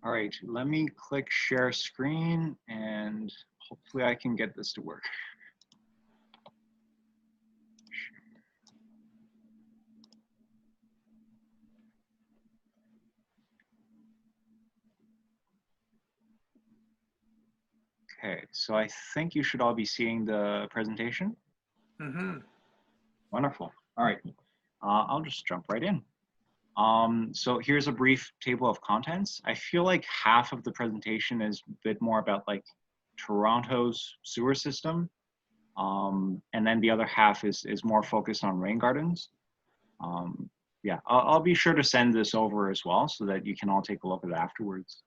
All right, let me click share screen and hopefully I can get this to work. Okay, so I think you should all be seeing the presentation. Mm-hmm. Wonderful. All right, I'll just jump right in. So here's a brief table of contents. I feel like half of the presentation is a bit more about like Toronto's sewer system. And then the other half is more focused on rain gardens. Yeah, I'll be sure to send this over as well so that you can all take a look at it afterwards.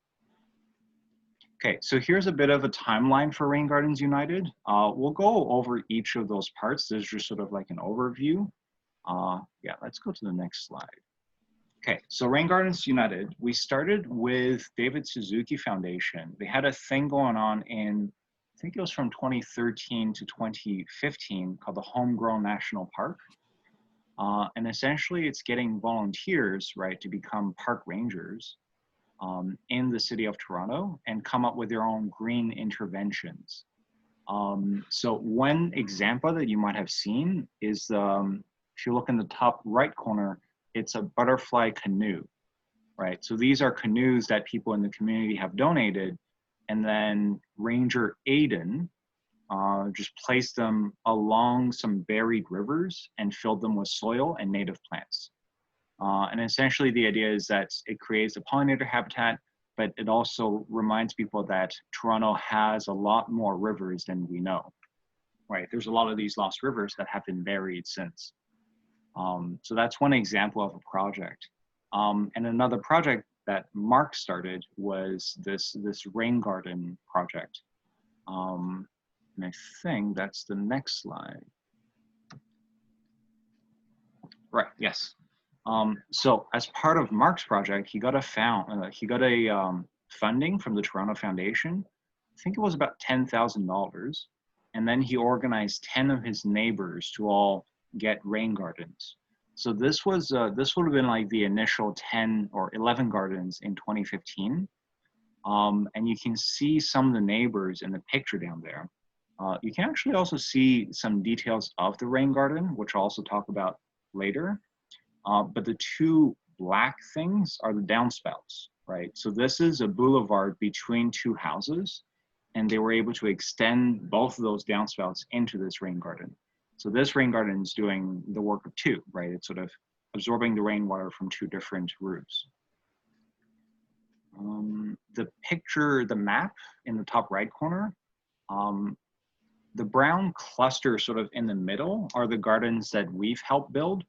Okay, so here's a bit of a timeline for Raingardens United. We'll go over each of those parts. This is just sort of like an overview. Yeah, let's go to the next slide. Okay, so Raingardens United, we started with David Suzuki Foundation. They had a thing going on in, I think it was from 2013 to 2015 called the Homegrown National Park. And essentially it's getting volunteers, right, to become park rangers in the city of Toronto and come up with their own green interventions. So one example that you might have seen is, if you look in the top right corner, it's a butterfly canoe, right? So these are canoes that people in the community have donated, and then Ranger Aiden just placed them along some buried rivers and filled them with soil and native plants. And essentially the idea is that it creates a pollinator habitat, but it also reminds people that Toronto has a lot more rivers than we know, right? There's a lot of these lost rivers that have been buried since. So that's one example of a project. And another project that Mark started was this rain garden project. And I think that's the next slide. Right, yes. So as part of Mark's project, he got a funding from the Toronto Foundation. I think it was about $10,000. And then he organized 10 of his neighbors to all get rain gardens. So this would have been like the initial 10 or 11 gardens in 2015. And you can see some of the neighbors in the picture down there. You can actually also see some details of the rain garden, which I'll also talk about later. But the two black things are the downspouts, right? So this is a boulevard between two houses, and they were able to extend both of those downspouts into this rain garden. So this rain garden is doing the work of two, right? It's sort of absorbing the rainwater from two different routes. The picture, the map in the top right corner, the brown cluster sort of in the middle are the gardens that we've helped build.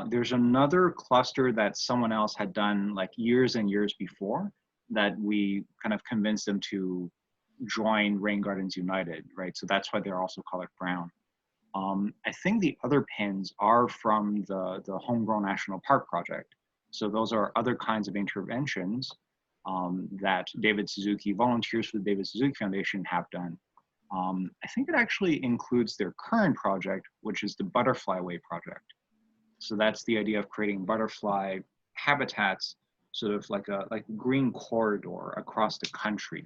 There's another cluster that someone else had done like years and years before that we kind of convinced them to join Raingardens United, right? So that's why they're also colored brown. I think the other pins are from the Homegrown National Park project. So those are other kinds of interventions that David Suzuki, volunteers for the David Suzuki Foundation have done. I think it actually includes their current project, which is the Butterfly Way project. So that's the idea of creating butterfly habitats, sort of like a green corridor across the country,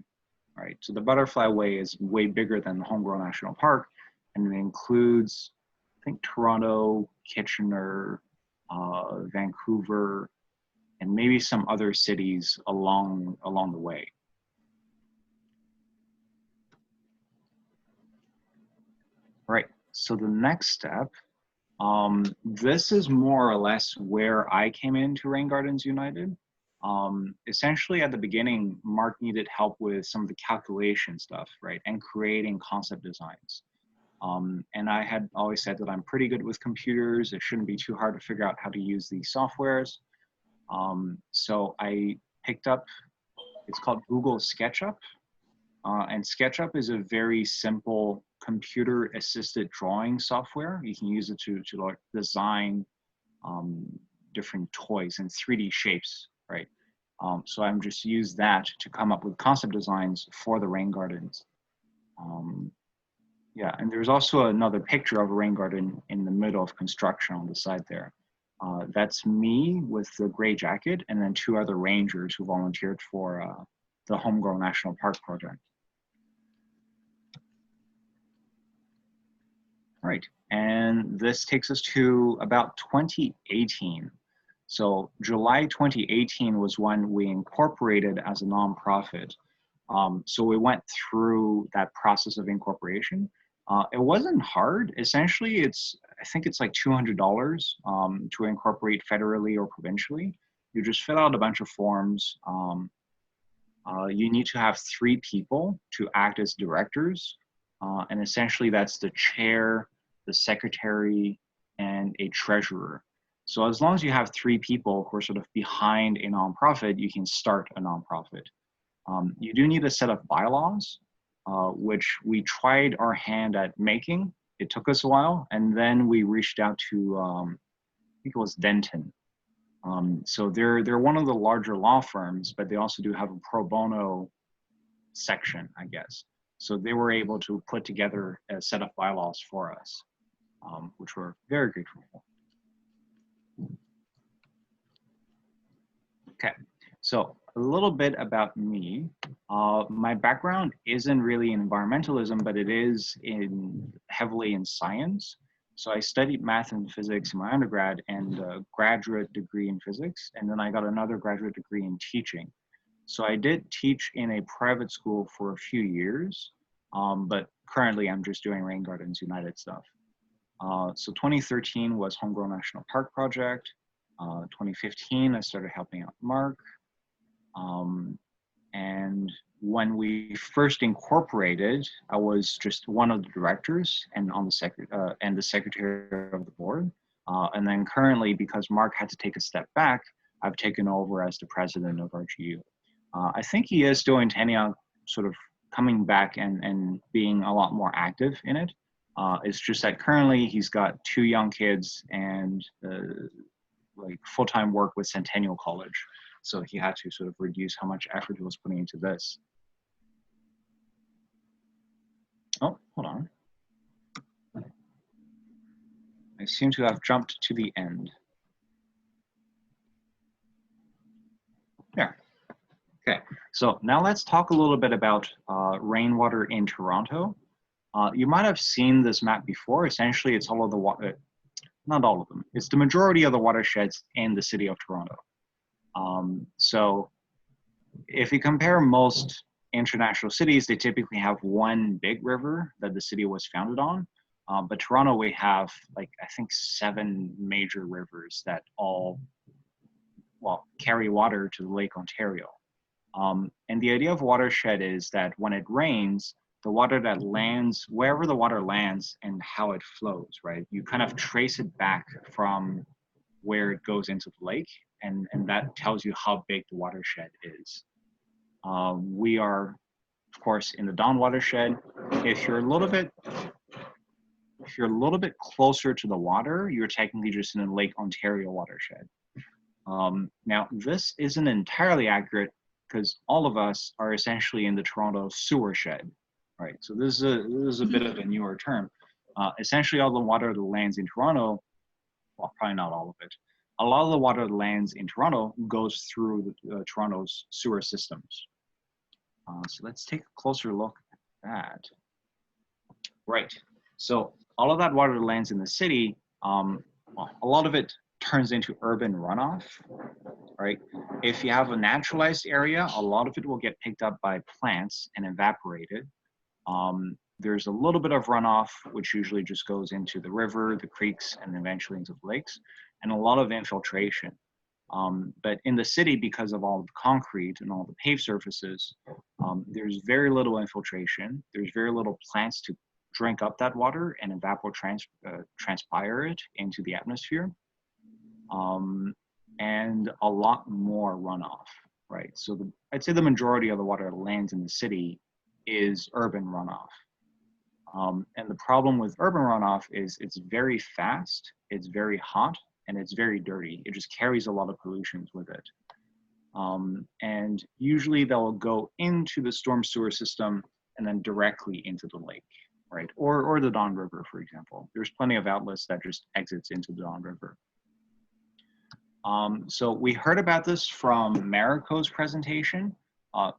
right? So the Butterfly Way is way bigger than the Homegrown National Park, and it includes, I think, Toronto, Kitchener, Vancouver, and maybe some other cities along the way. Right, so the next step, this is more or less where I came into Raingardens United. Essentially at the beginning, Mark needed help with some of the calculation stuff, right? And creating concept designs. And I had always said that I'm pretty good with computers. It shouldn't be too hard to figure out how to use these softwares. So I picked up, it's called Google SketchUp. And SketchUp is a very simple computer-assisted drawing software. You can use it to like design different toys in 3D shapes, right? So I'm just use that to come up with concept designs for the rain gardens. Yeah, and there's also another picture of a rain garden in the middle of construction on the side there. That's me with the gray jacket, and then 2 other rangers who volunteered for the Homegrown National Park project. All right, and this takes us to about 2018. So July 2018 was when we incorporated as a nonprofit. So we went through that process of incorporation. It wasn't hard. Essentially, I think it's like $200 to incorporate federally or provincially. You just fill out a bunch of forms. You need to have 3 people to act as directors. And essentially that's the chair, the secretary, and a treasurer. So as long as you have 3 people who are sort of behind a nonprofit, you can start a nonprofit. You do need a set of bylaws, which we tried our hand at making. It took us a while, and then we reached out to, I think it was Denton. So they're one of the larger law firms, but they also do have a pro bono section, I guess. So they were able to put together a set of bylaws for us, which we're very grateful for. Okay, so a little bit about me. My background isn't really in environmentalism, but it is heavily in science. So I studied math and physics in my undergrad and a graduate degree in physics, and then I got another graduate degree in teaching. So I did teach in a private school for a few years, but currently I'm just doing Raingardens United stuff. So 2013 was Homegrown National Park project. 2015, I started helping out Mark. And when we first incorporated, I was just one of the directors and on the secretary of the board. And then currently, because Mark had to take a step back, I've taken over as the president of RGU. I think he is still intending on sort of coming back and being a lot more active in it. It's just that currently he's got 2 young kids and like full-time work with Centennial College. So he had to sort of reduce how much effort he was putting into this. Oh, hold on. I seem to have jumped to the end. There. Okay, so now let's talk a little bit about rainwater in Toronto. You might have seen this map before. Essentially, it's all of the water, not all of them. It's the majority of the watersheds in the city of Toronto. So if you compare most international cities, they typically have one big river that the city was founded on. But Toronto, we have like, I think 7 major rivers that all, well, carry water to Lake Ontario. And the idea of watershed is that when it rains, the water that lands, wherever the water lands and how it flows, right? You kind of trace it back from where it goes into the lake, and that tells you how big the watershed is. We are, of course, in the Don watershed. If you're a little bit closer to the water, you're technically just in the Lake Ontario watershed. Now, this isn't entirely accurate because all of us are essentially in the Toronto sewer shed, right? So this is a bit of a newer term. Essentially, all the water that lands in Toronto, well, probably not all of it, a lot of the water that lands in Toronto goes through Toronto's sewer systems. So let's take a closer look at that. Right, so all of that water that lands in the city, well, a lot of it turns into urban runoff, right? If you have a naturalized area, a lot of it will get picked up by plants and evaporated. There's a little bit of runoff, which usually just goes into the river, the creeks, and eventually into the lakes, and a lot of infiltration. But in the city, because of all the concrete and all the paved surfaces, there's very little infiltration. There's very little plants to drink up that water and transpire it into the atmosphere. And a lot more runoff, right? So I'd say the majority of the water that lands in the city is urban runoff. And the problem with urban runoff is it's very fast, it's very hot, and it's very dirty. It just carries a lot of pollutions with it. And usually they'll go into the storm sewer system and then directly into the lake, right? Or the Don River, for example. There's plenty of outlets that just exits into the Don River. So we heard about this from Mariko's presentation.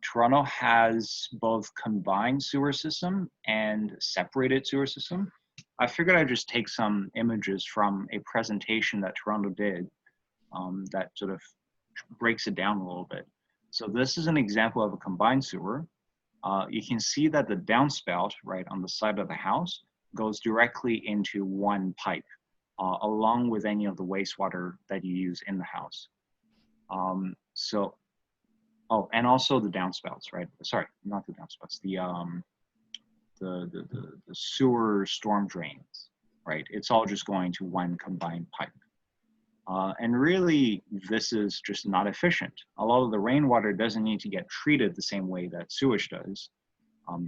Toronto has both combined sewer system and separated sewer system. I figured I'd just take some images from a presentation that Toronto did that sort of breaks it down a little bit. So this is an example of a combined sewer. You can see that the downspout, right, on the side of the house goes directly into one pipe, along with any of the wastewater that you use in the house. Oh, and also the downspouts, right? Sorry, not the downspouts, the sewer storm drains, right? It's all just going to one combined pipe. And really, this is just not efficient. A lot of the rainwater doesn't need to get treated the same way that sewage does.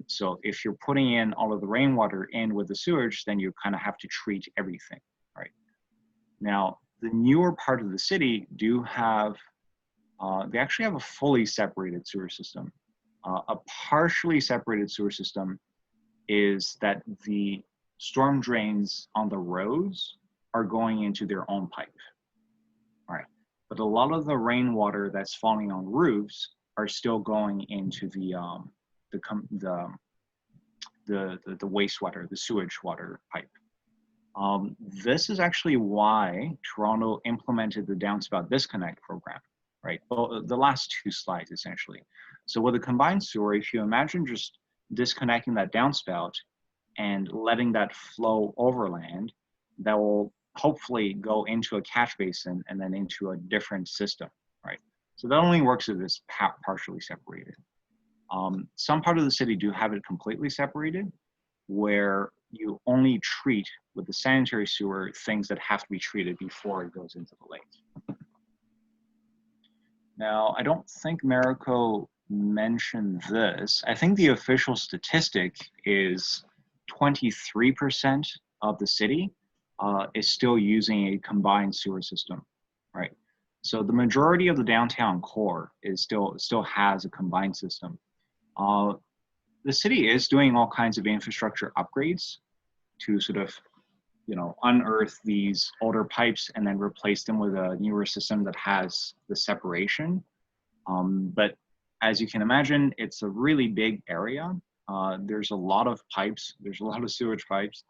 So if you're putting in all of the rainwater in with the sewage, then you kind of have to treat everything, right? Now, the newer part of the city do have, they actually have a fully separated sewer system. A partially separated sewer system is that the storm drains on the roads are going into their own pipe. All right, but a lot of the rainwater that's falling on roofs are still going into the wastewater, the sewage water pipe. This is actually why Toronto implemented the downspout disconnect program, right? Well, the last two slides essentially. So with a combined sewer, if you imagine just disconnecting that downspout and letting that flow overland, that will hopefully go into a catch basin and then into a different system, right? So that only works if it's partially separated. Some part of the city do have it completely separated, where you only treat with the sanitary sewer things that have to be treated before it goes into the lake. Now, I don't think Mariko mentioned this. I think the official statistic is 23% of the city is still using a combined sewer system, right? So the majority of the downtown core is still has a combined system. The city is doing all kinds of infrastructure upgrades to sort of, you know, unearth these older pipes and then replace them with a newer system that has the separation. But as you can imagine, it's a really big area. There's a lot of pipes, there's a lot of sewage pipes,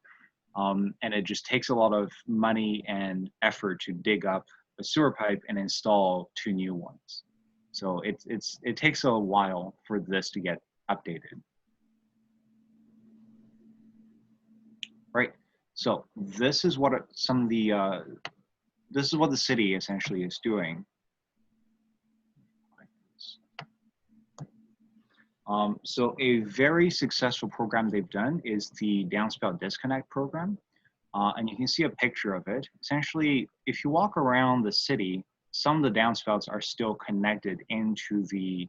and it just takes a lot of money and effort to dig up a sewer pipe and install two new ones. So it takes a while for this to get updated. Right. So this is what some of the this is what the city essentially is doing. So a very successful program they've done is the downspout disconnect program. And you can see a picture of it. Essentially, if you walk around the city, some of the downspouts are still connected into the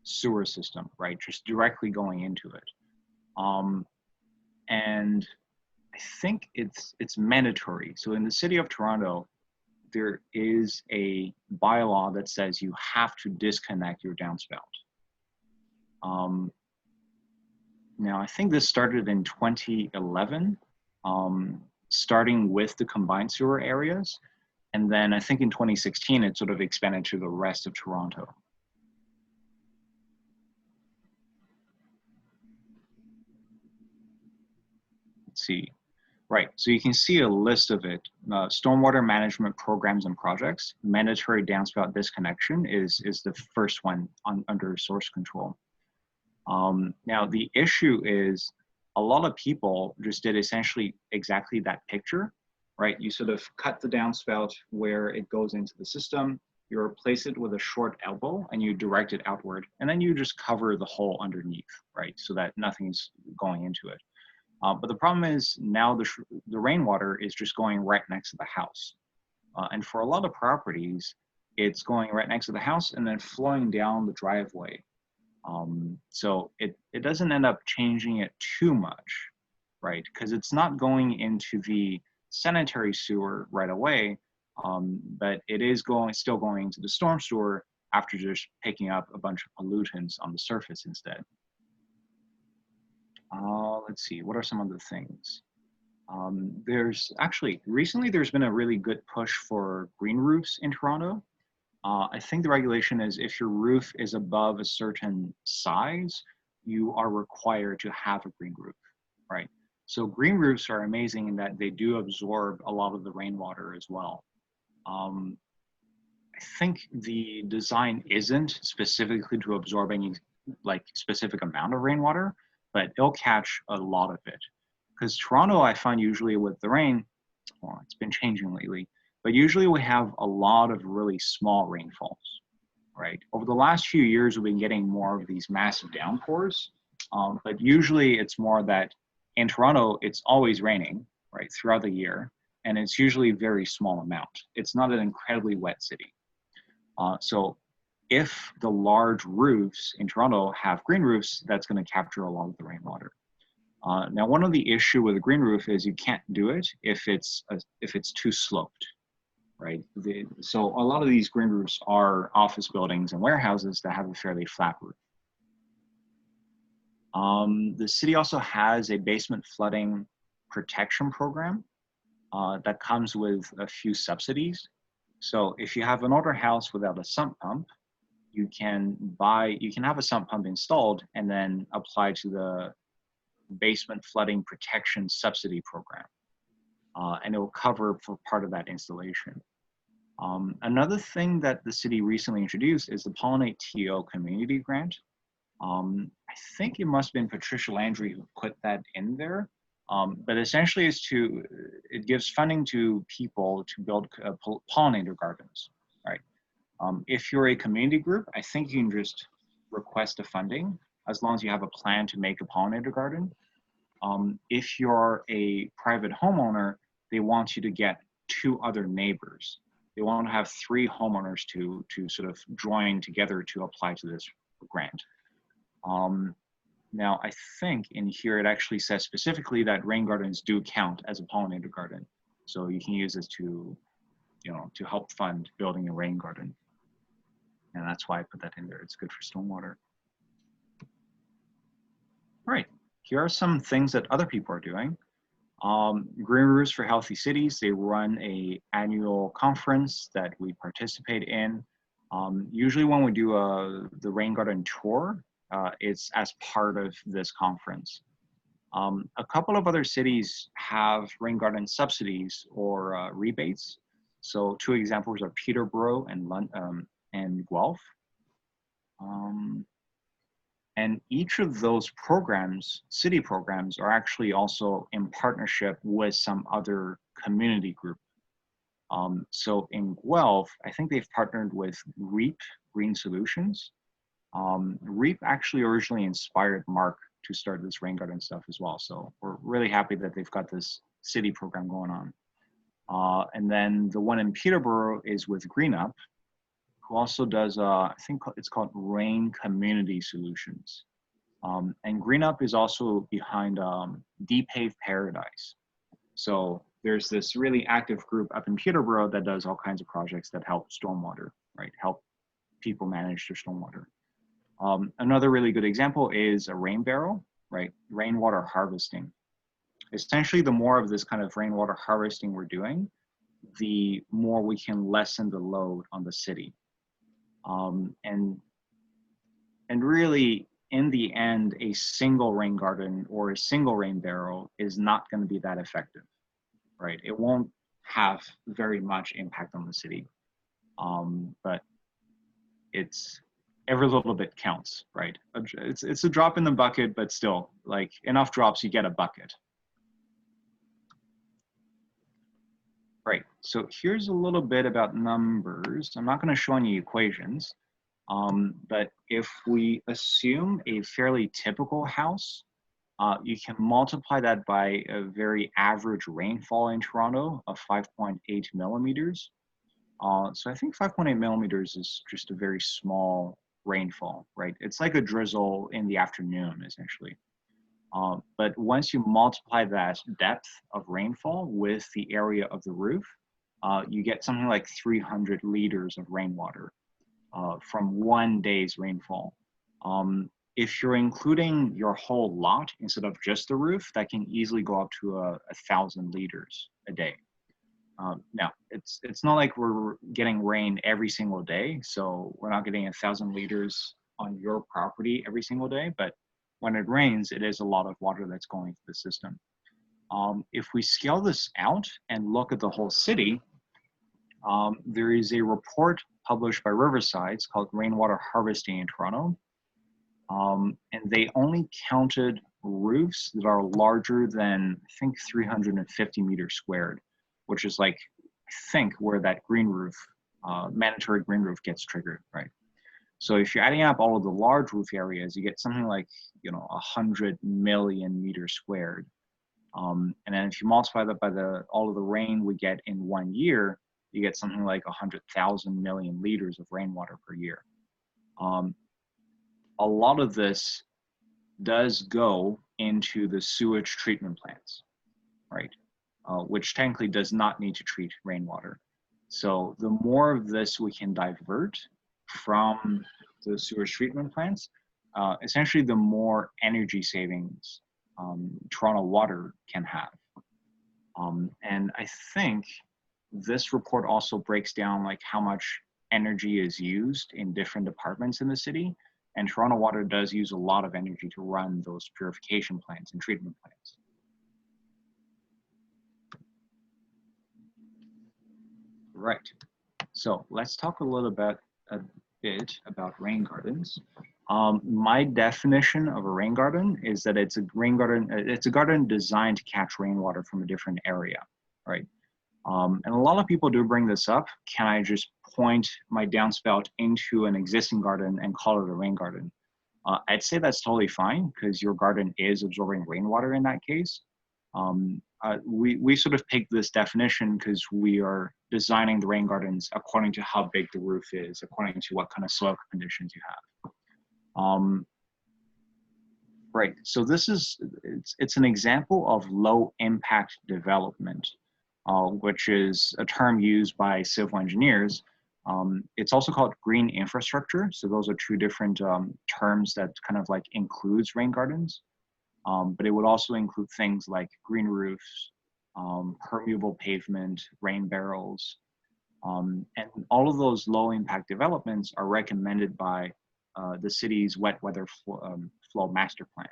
sewer system, right? Just directly going into it. And I think it's mandatory. So in the city of Toronto, there is a bylaw that says you have to disconnect your downspout. Now, I think this started in 2011, starting with the combined sewer areas. And then I think in 2016, it sort of expanded to the rest of Toronto. Let's see. Right, so you can see a list of it. Stormwater management programs and projects. Mandatory downspout disconnection is the first one under source control. Now, the issue is a lot of people just did essentially exactly that picture, right? You sort of cut the downspout where it goes into the system, you replace it with a short elbow and you direct it outward, and then you just cover the hole underneath, right? So that nothing's going into it. But the problem is now the rainwater is just going right next to the house. And for a lot of properties, it's going right next to the house and then flowing down the driveway. So it doesn't end up changing it too much, right? Because it's not going into the sanitary sewer right away, but it is still going into the storm sewer after just picking up a bunch of pollutants on the surface instead. Let's see, what are some other things? Recently there's been a really good push for green roofs in Toronto. I think the regulation is if your roof is above a certain size, you are required to have a green roof, right? So green roofs are amazing in that they do absorb a lot of the rainwater as well. Um, I think the design isn't specifically to absorb any like specific amount of rainwater, but it'll catch a lot of it. Because Toronto, I find usually with the rain, well, it's been changing lately, but usually we have a lot of really small rainfalls, right? Over the last few years, we've been getting more of these massive downpours, but usually it's more that in Toronto, it's always raining, right, throughout the year, and it's usually a very small amount. It's not an incredibly wet city. So if the large roofs in Toronto have green roofs, that's going to capture a lot of the rainwater. Now, one of the issue with a green roof is you can't do it if it's too sloped, right? So a lot of these green roofs are office buildings and warehouses that have a fairly flat roof. The city also has a basement flooding protection program that comes with a few subsidies. So if you have an older house without a sump pump, you can have a sump pump installed and then apply to the basement flooding protection subsidy program. And it will cover for part of that installation. Another thing that the city recently introduced is the Pollinate TO community grant. I think it must have been Patricia Landry who put that in there. But essentially it gives funding to people to build pollinator gardens, right? If you're a community group, I think you can just request a funding as long as you have a plan to make a pollinator garden. If you're a private homeowner, they want you to get 2 other neighbors. They want to have 3 homeowners to sort of join together to apply to this grant. Now, I think in here it actually says specifically that rain gardens do count as a pollinator garden. So you can use this to help fund building a rain garden. And that's why I put that in there. It's good for stormwater. All right, here are some things that other people are doing. Green Roofs for Healthy Cities, they run an annual conference that we participate in. Usually when we do the rain garden tour, it's as part of this conference. A couple of other cities have rain garden subsidies or rebates. So 2 examples are Peterborough and Guelph. And each of those programs, city programs, are actually also in partnership with some other community group. So in Guelph, I think they've partnered with REAP, Green Solutions. REAP actually originally inspired Mark to start this rain garden stuff as well. So we're really happy that they've got this city program going on. And then the one in Peterborough is with Green Up, who also does, I think it's called Rain Community Solutions. And Green Up is also behind Depave Paradise. So there's this really active group up in Peterborough that does all kinds of projects that help stormwater, right? Help people manage their stormwater. Another really good example is a rain barrel, right? Rainwater harvesting. Essentially, the more of this kind of rainwater harvesting we're doing, the more we can lessen the load on the city. And really, in the end, a single rain garden or a single rain barrel is not going to be that effective, right? It won't have very much impact on the city, but every little bit counts, right? It's a drop in the bucket, but still, like enough drops, you get a bucket. Right, so here's a little bit about numbers. I'm not going to show any equations, but if we assume a fairly typical house, you can multiply that by a very average rainfall in Toronto of 5.8 millimeters. So I think 5.8 millimeters is just a very small rainfall, right? It's like a drizzle in the afternoon, essentially. But once you multiply that depth of rainfall with the area of the roof, you get something like 300 liters of rainwater from one day's rainfall. If you're including your whole lot instead of just the roof, that can easily go up to 1,000 liters a day. Now, it's not like we're getting rain every single day, so we're not getting 1,000 liters on your property every single day, but when it rains, it is a lot of water that's going through the system. If we scale this out and look at the whole city, there is a report published by Riverside. It's called Rainwater Harvesting in Toronto. And they only counted roofs that are larger than, I think, 350 meters squared, which is like, I think, where that green roof, mandatory green roof gets triggered, right? So if you're adding up all of the large roof areas, you get something like, 100 million meters squared. And then if you multiply that by all of the rain we get in 1 year, you get something like 100,000 million liters of rainwater per year. A lot of this does go into the sewage treatment plants, right? Which technically does not need to treat rainwater. So the more of this we can divert from the sewage treatment plants, essentially the more energy savings Toronto Water can have. And I think this report also breaks down like how much energy is used in different departments in the city. And Toronto Water does use a lot of energy to run those purification plants and treatment plants. Right. So let's talk a bit about rain gardens. My definition of a rain garden is that it's a rain garden. It's a garden designed to catch rainwater from a different area, right? And a lot of people do bring this up. Can I just point my downspout into an existing garden and call it a rain garden? I'd say that's totally fine because your garden is absorbing rainwater in that case. We sort of picked this definition because we are designing the rain gardens according to how big the roof is, according to what kind of soil conditions you have. Right, so it's an example of low impact development, which is a term used by civil engineers. It's also called green infrastructure. So those are two different terms that kind of like includes rain gardens. But it would also include things like green roofs, permeable pavement, rain barrels. And all of those low impact developments are recommended by the city's wet weather flow master plan,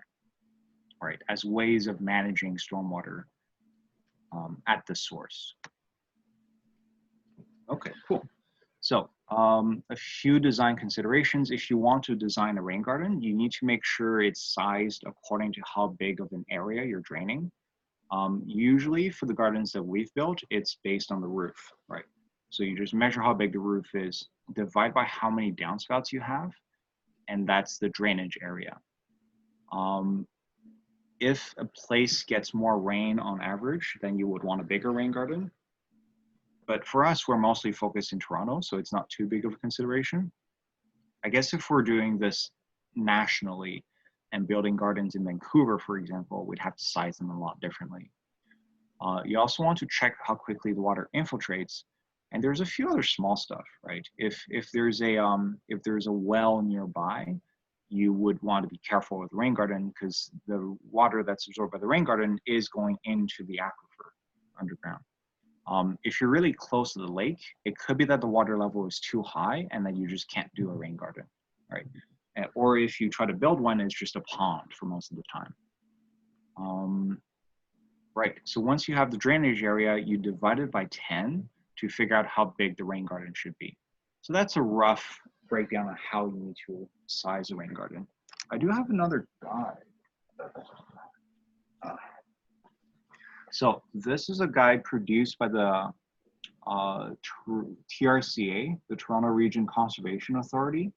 right, as ways of managing stormwater at the source. Okay, cool. So a few design considerations. If you want to design a rain garden, you need to make sure it's sized according to how big of an area you're draining. Usually for the gardens that we've built, it's based on the roof, right? So you just measure how big the roof is, divide by how many downspouts you have, and that's the drainage area. If a place gets more rain on average, then you would want a bigger rain garden. But for us, we're mostly focused in Toronto, so it's not too big of a consideration. I guess if we're doing this nationally and building gardens in Vancouver, for example, we'd have to size them a lot differently. You also want to check how quickly the water infiltrates, and there's a few other small stuff, right? If there's a well nearby, you would want to be careful with the rain garden because the water that's absorbed by the rain garden is going into the aquifer underground. If you're really close to the lake, it could be that the water level is too high and that you just can't do a rain garden, right? Or if you try to build one, it's just a pond for most of the time. Right, so once you have the drainage area, you divide it by 10 to figure out how big the rain garden should be. So that's a rough breakdown of how you need to size a rain garden. I do have another guide. So this is a guide produced by the TRCA, the Toronto Region Conservation Authority.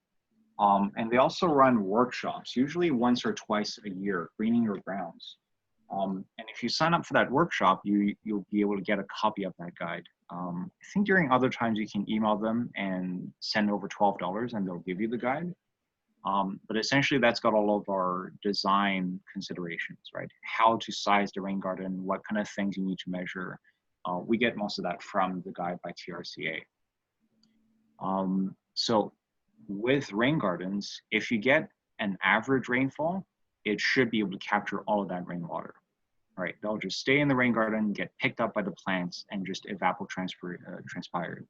And they also run workshops, usually once or twice a year, greening your grounds. And if you sign up for that workshop, you'll be able to get a copy of that guide. I think during other times you can email them and send over $12 and they'll give you the guide. But essentially that's got all of our design considerations, right? How to size the rain garden, what kind of things you need to measure. We get most of that from the guide by TRCA. So with rain gardens, if you get an average rainfall, it should be able to capture all of that rainwater. Right, they'll just stay in the rain garden, get picked up by the plants, and just evapotranspire.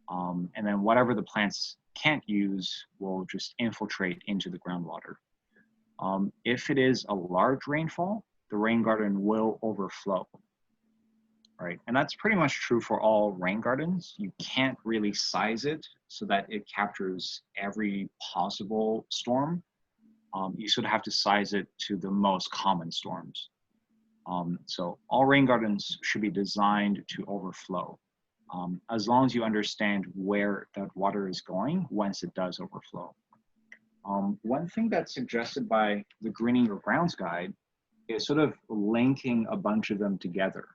And then whatever the plants can't use will just infiltrate into the groundwater. If it is a large rainfall, the rain garden will overflow. Right, and that's pretty much true for all rain gardens. You can't really size it so that it captures every possible storm. You sort of have to size it to the most common storms. So all rain gardens should be designed to overflow, as long as you understand where that water is going once it does overflow. One thing that's suggested by the Greening Your Grounds guide is sort of linking a bunch of them together,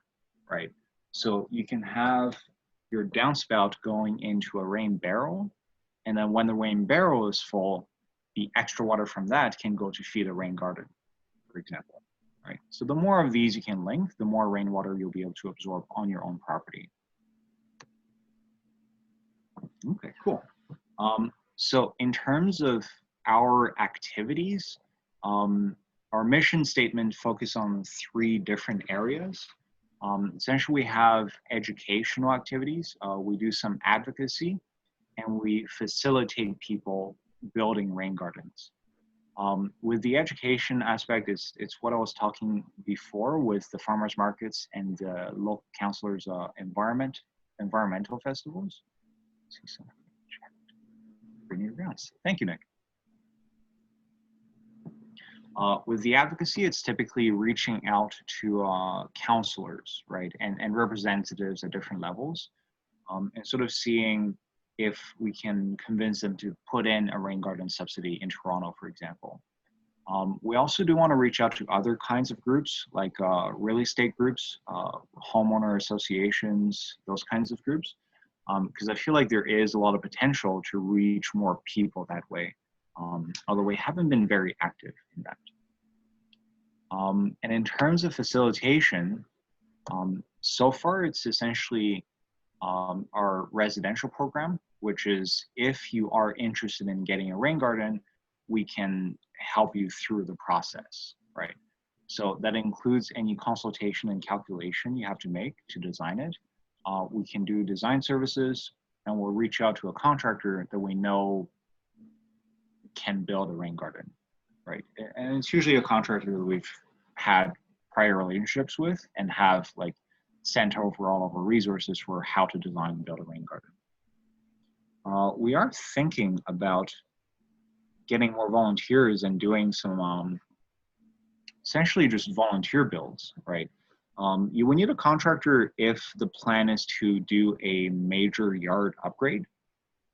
right? So you can have your downspout going into a rain barrel, and then when the rain barrel is full, the extra water from that can go to feed a rain garden, for example. Right. So the more of these you can link, the more rainwater you'll be able to absorb on your own property. Okay, cool. So in terms of our activities, our mission statement focuses on 3 different areas. Essentially, we have educational activities. We do some advocacy, and we facilitate people building rain gardens. With the education aspect, it's what I was talking before with the farmers markets and the local councilors' environmental festivals. Thank you, Nick. With the advocacy, it's typically reaching out to counselors, right, and representatives at different levels, and sort of seeing if we can convince them to put in a rain garden subsidy in Toronto, for example. We also do want to reach out to other kinds of groups, like real estate groups, homeowner associations, those kinds of groups, because I feel like there is a lot of potential to reach more people that way, although we haven't been very active in that. And in terms of facilitation, so far it's essentially our residential program, which is if you are interested in getting a rain garden, we can help you through the process, right? So that includes any consultation and calculation you have to make to design it. We can do design services, and we'll reach out to a contractor that we know can build a rain garden, right? And it's usually a contractor that we've had prior relationships with and have like sent over all of our resources for how to design and build a rain garden. We are thinking about getting more volunteers and doing some essentially just volunteer builds, right? You will need a contractor if the plan is to do a major yard upgrade.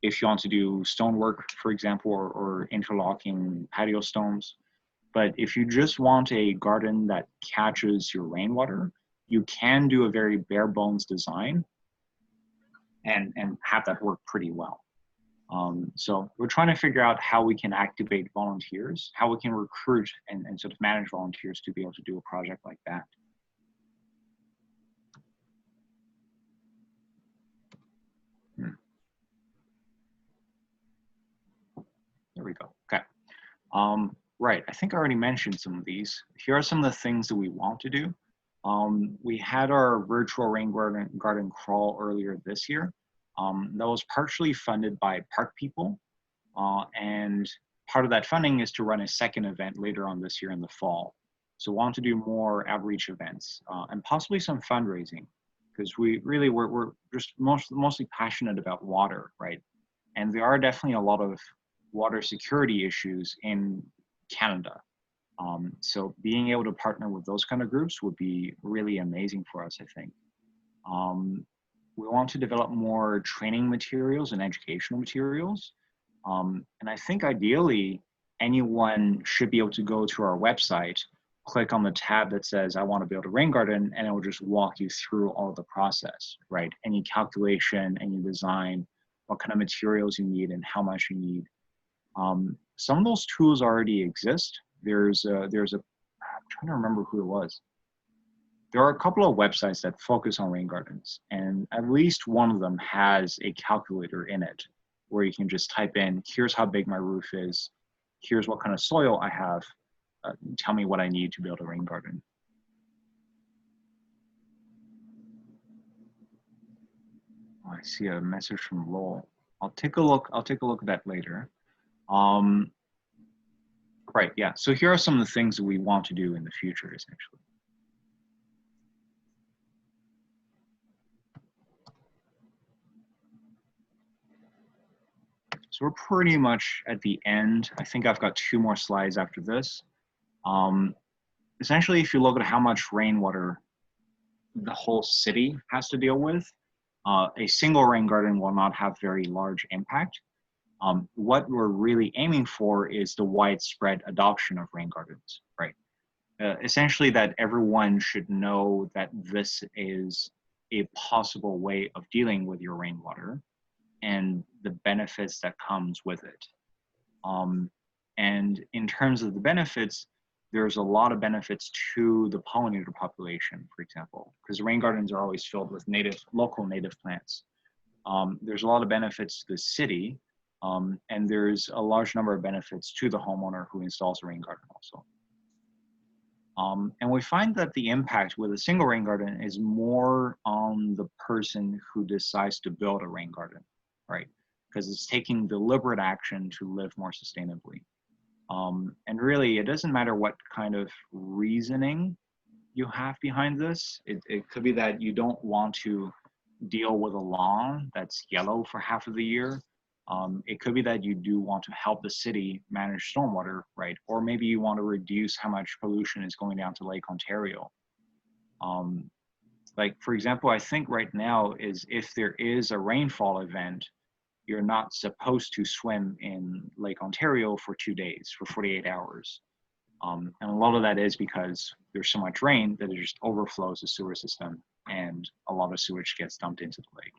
If you want to do stonework, for example, or interlocking patio stones. But if you just want a garden that catches your rainwater, you can do a very bare bones design and have that work pretty well. So we're trying to figure out how we can activate volunteers, how we can recruit and sort of manage volunteers to be able to do a project like that. There we go. Okay. Right. I think I already mentioned some of these. Here are some of the things that we want to do. We had our virtual rain garden crawl earlier this year. That was partially funded by park people. And part of that funding is to run a second event later on this year in the fall. So we want to do more outreach events and possibly some fundraising, because we're just mostly passionate about water, right? And there are definitely a lot of water security issues in Canada. So being able to partner with those kind of groups would be really amazing for us, I think. We want to develop more training materials and educational materials. And I think ideally, anyone should be able to go to our website, click on the tab that says, I want to build a rain garden, and it will just walk you through all the process, right? Any calculation, any design, what kind of materials you need and how much you need. Some of those tools already exist. I'm trying to remember who it was. There are a couple of websites that focus on rain gardens, and at least one of them has a calculator in it where you can just type in, here's how big my roof is, here's what kind of soil I have. Tell me what I need to build a rain garden. Oh, I see a message from Lowell. I'll take a look at that later. Right, yeah. So here are some of the things that we want to do in the future, essentially. So we're pretty much at the end. I think I've got 2 more slides after this. Essentially, if you look at how much rainwater the whole city has to deal with, a single rain garden will not have very large impact. What we're really aiming for is the widespread adoption of rain gardens, right? Essentially that everyone should know that this is a possible way of dealing with your rainwater and the benefits that comes with it. And in terms of the benefits, there's a lot of benefits to the pollinator population, for example, because rain gardens are always filled with local native plants. There's a lot of benefits to the city, and there's a large number of benefits to the homeowner who installs a rain garden also. And we find that the impact with a single rain garden is more on the person who decides to build a rain garden, right? Because it's taking deliberate action to live more sustainably. And really, it doesn't matter what kind of reasoning you have behind this. It could be that you don't want to deal with a lawn that's yellow for half of the year. It could be that you do want to help the city manage stormwater, right? Or maybe you want to reduce how much pollution is going down to Lake Ontario. Like, for example, I think right now is if there is a rainfall event, you're not supposed to swim in Lake Ontario for 2 days, for 48 hours. And a lot of that is because there's so much rain that it just overflows the sewer system and a lot of sewage gets dumped into the lake.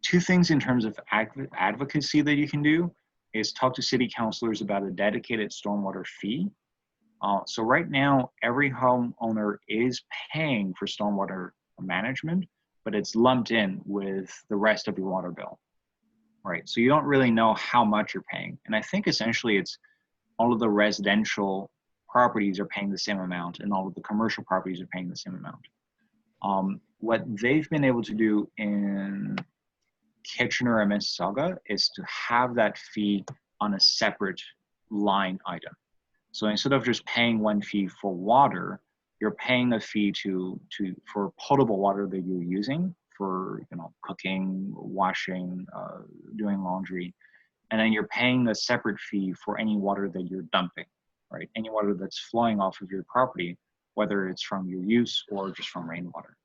2 things in terms of advocacy that you can do is talk to city councilors about a dedicated stormwater fee. So right now, every homeowner is paying for stormwater management, but it's lumped in with the rest of your water bill, right? So you don't really know how much you're paying. And I think essentially it's all of the residential properties are paying the same amount and all of the commercial properties are paying the same amount. What they've been able to do in Kitchener and Mississauga is to have that fee on a separate line item. So instead of just paying one fee for water, you're paying a fee for potable water that you're using for, you know, cooking, washing, doing laundry, and then you're paying a separate fee for any water that you're dumping, right? Any water that's flowing off of your property, whether it's from your use or just from rainwater.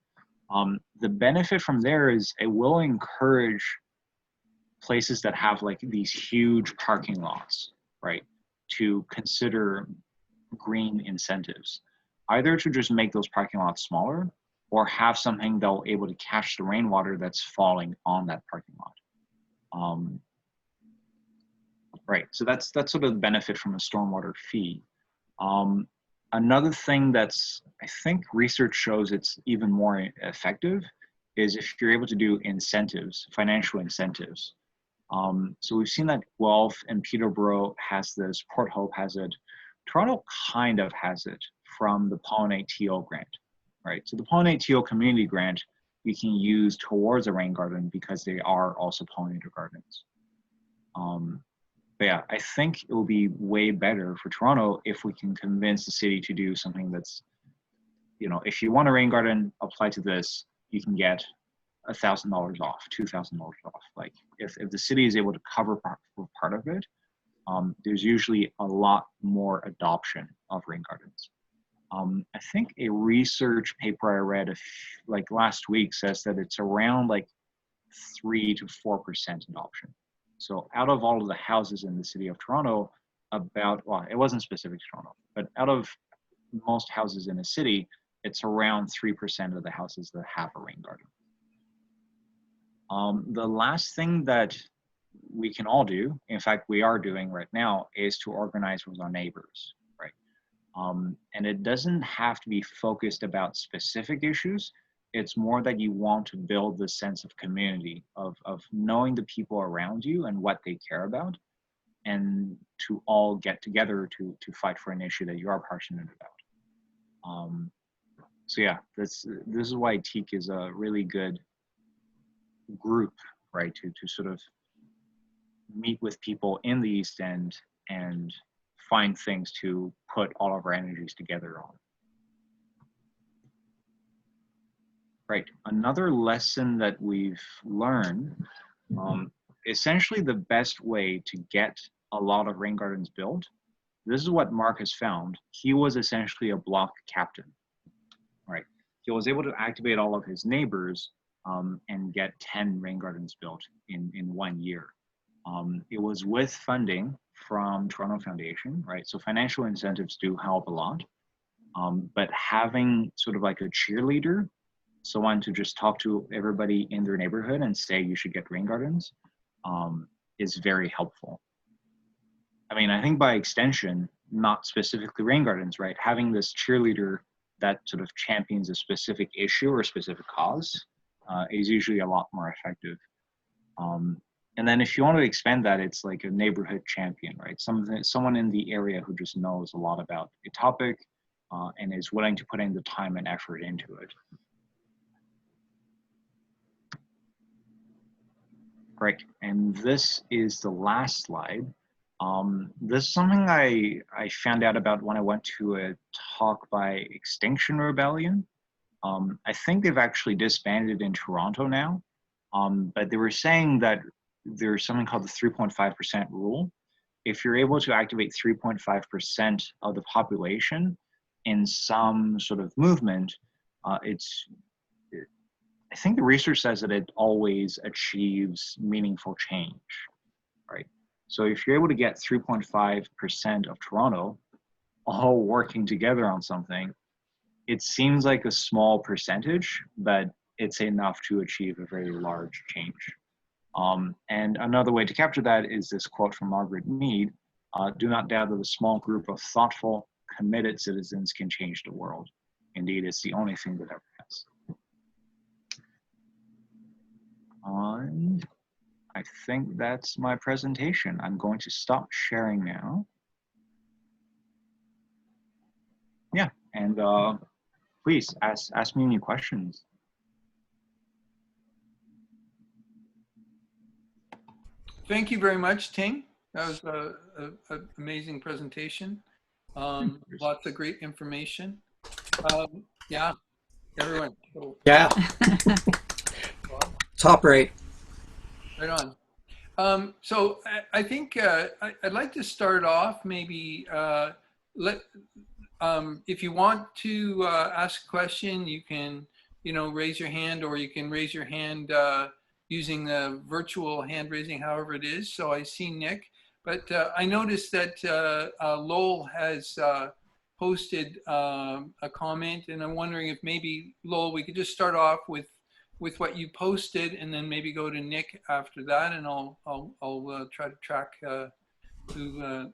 The benefit from there is it will encourage places that have like these huge parking lots, right, to consider green incentives, either to just make those parking lots smaller or have something that will able to catch the rainwater that's falling on that parking lot. Right, so that's sort of the benefit from a stormwater fee. Another thing that's, I think research shows it's even more effective is if you're able to do incentives, financial incentives. So we've seen that Guelph and Peterborough has this, Port Hope has it, Toronto kind of has it from the Pollinate TO grant, right? So the Pollinate TO community grant you can use towards a rain garden because they are also pollinator gardens. But yeah, I think it will be way better for Toronto if we can convince the city to do something that's, you know, if you want a rain garden, apply to this, you can get $1,000 off, $2,000 off. Like if the city is able to cover part of it, there's usually a lot more adoption of rain gardens. I think a research paper I read like last week says that it's around like 3 to 4% adoption. So out of all of the houses in the city of Toronto, well, it wasn't specific to Toronto, but out of most houses in the city, it's around 3% of the houses that have a rain garden. The last thing that we can all do, in fact, we are doing right now, is to organize with our neighbors, right? And it doesn't have to be focused about specific issues. It's more that you want to build this sense of community, of knowing the people around you and what they care about. and to all get together to fight for an issue that you are passionate about. So yeah, this is why Teak is a really good group, right? To sort of meet with people in the East End and find things to put all of our energies together on. Right, another lesson that we've learned, essentially the best way to get a lot of rain gardens built, this is what Mark has found. He was essentially a block captain, right? He was able to activate all of his neighbors and get 10 rain gardens built in 1 year. It was with funding from Toronto Foundation, right? So financial incentives do help a lot, but having sort of like a cheerleader, someone to just talk to everybody in their neighborhood and say you should get rain gardens, is very helpful. I mean, I think by extension, not specifically rain gardens, right? Having this cheerleader that sort of champions a specific issue or a specific cause is usually a lot more effective. And then if you want to expand that, it's like a neighborhood champion, right? Someone in the area who just knows a lot about a topic and is willing to put in the time and effort into it. Right, and this is the last slide. This is something I found out about when I went to a talk by Extinction Rebellion. I think they've actually disbanded in Toronto now, but they were saying that there's something called the 3.5% rule. If you're able to activate 3.5% of the population in some sort of movement, I think the research says that it always achieves meaningful change, right? So if you're able to get 3.5% of Toronto all working together on something, it seems like a small percentage, but it's enough to achieve a very large change. And another way to capture that is this quote from Margaret Mead, do not doubt that a small group of thoughtful, committed citizens can change the world. Indeed, it's the only thing that ever has. And I think that's my presentation. I'm going to stop sharing now. Yeah, and please ask me any questions. Thank you very much, Ting. That was an amazing presentation. Lots of great information. Yeah, everyone. Yeah. Top rate. Right on. So I think I'd like to start off maybe if you want to ask a question, you can, raise your hand, or you can raise your hand using the virtual hand raising, however it is. So I see Nick, but I noticed that Lowell has posted a comment, and I'm wondering if maybe, Lowell, we could just start off with what you posted, and then maybe go to Nick after that, and I'll try to track the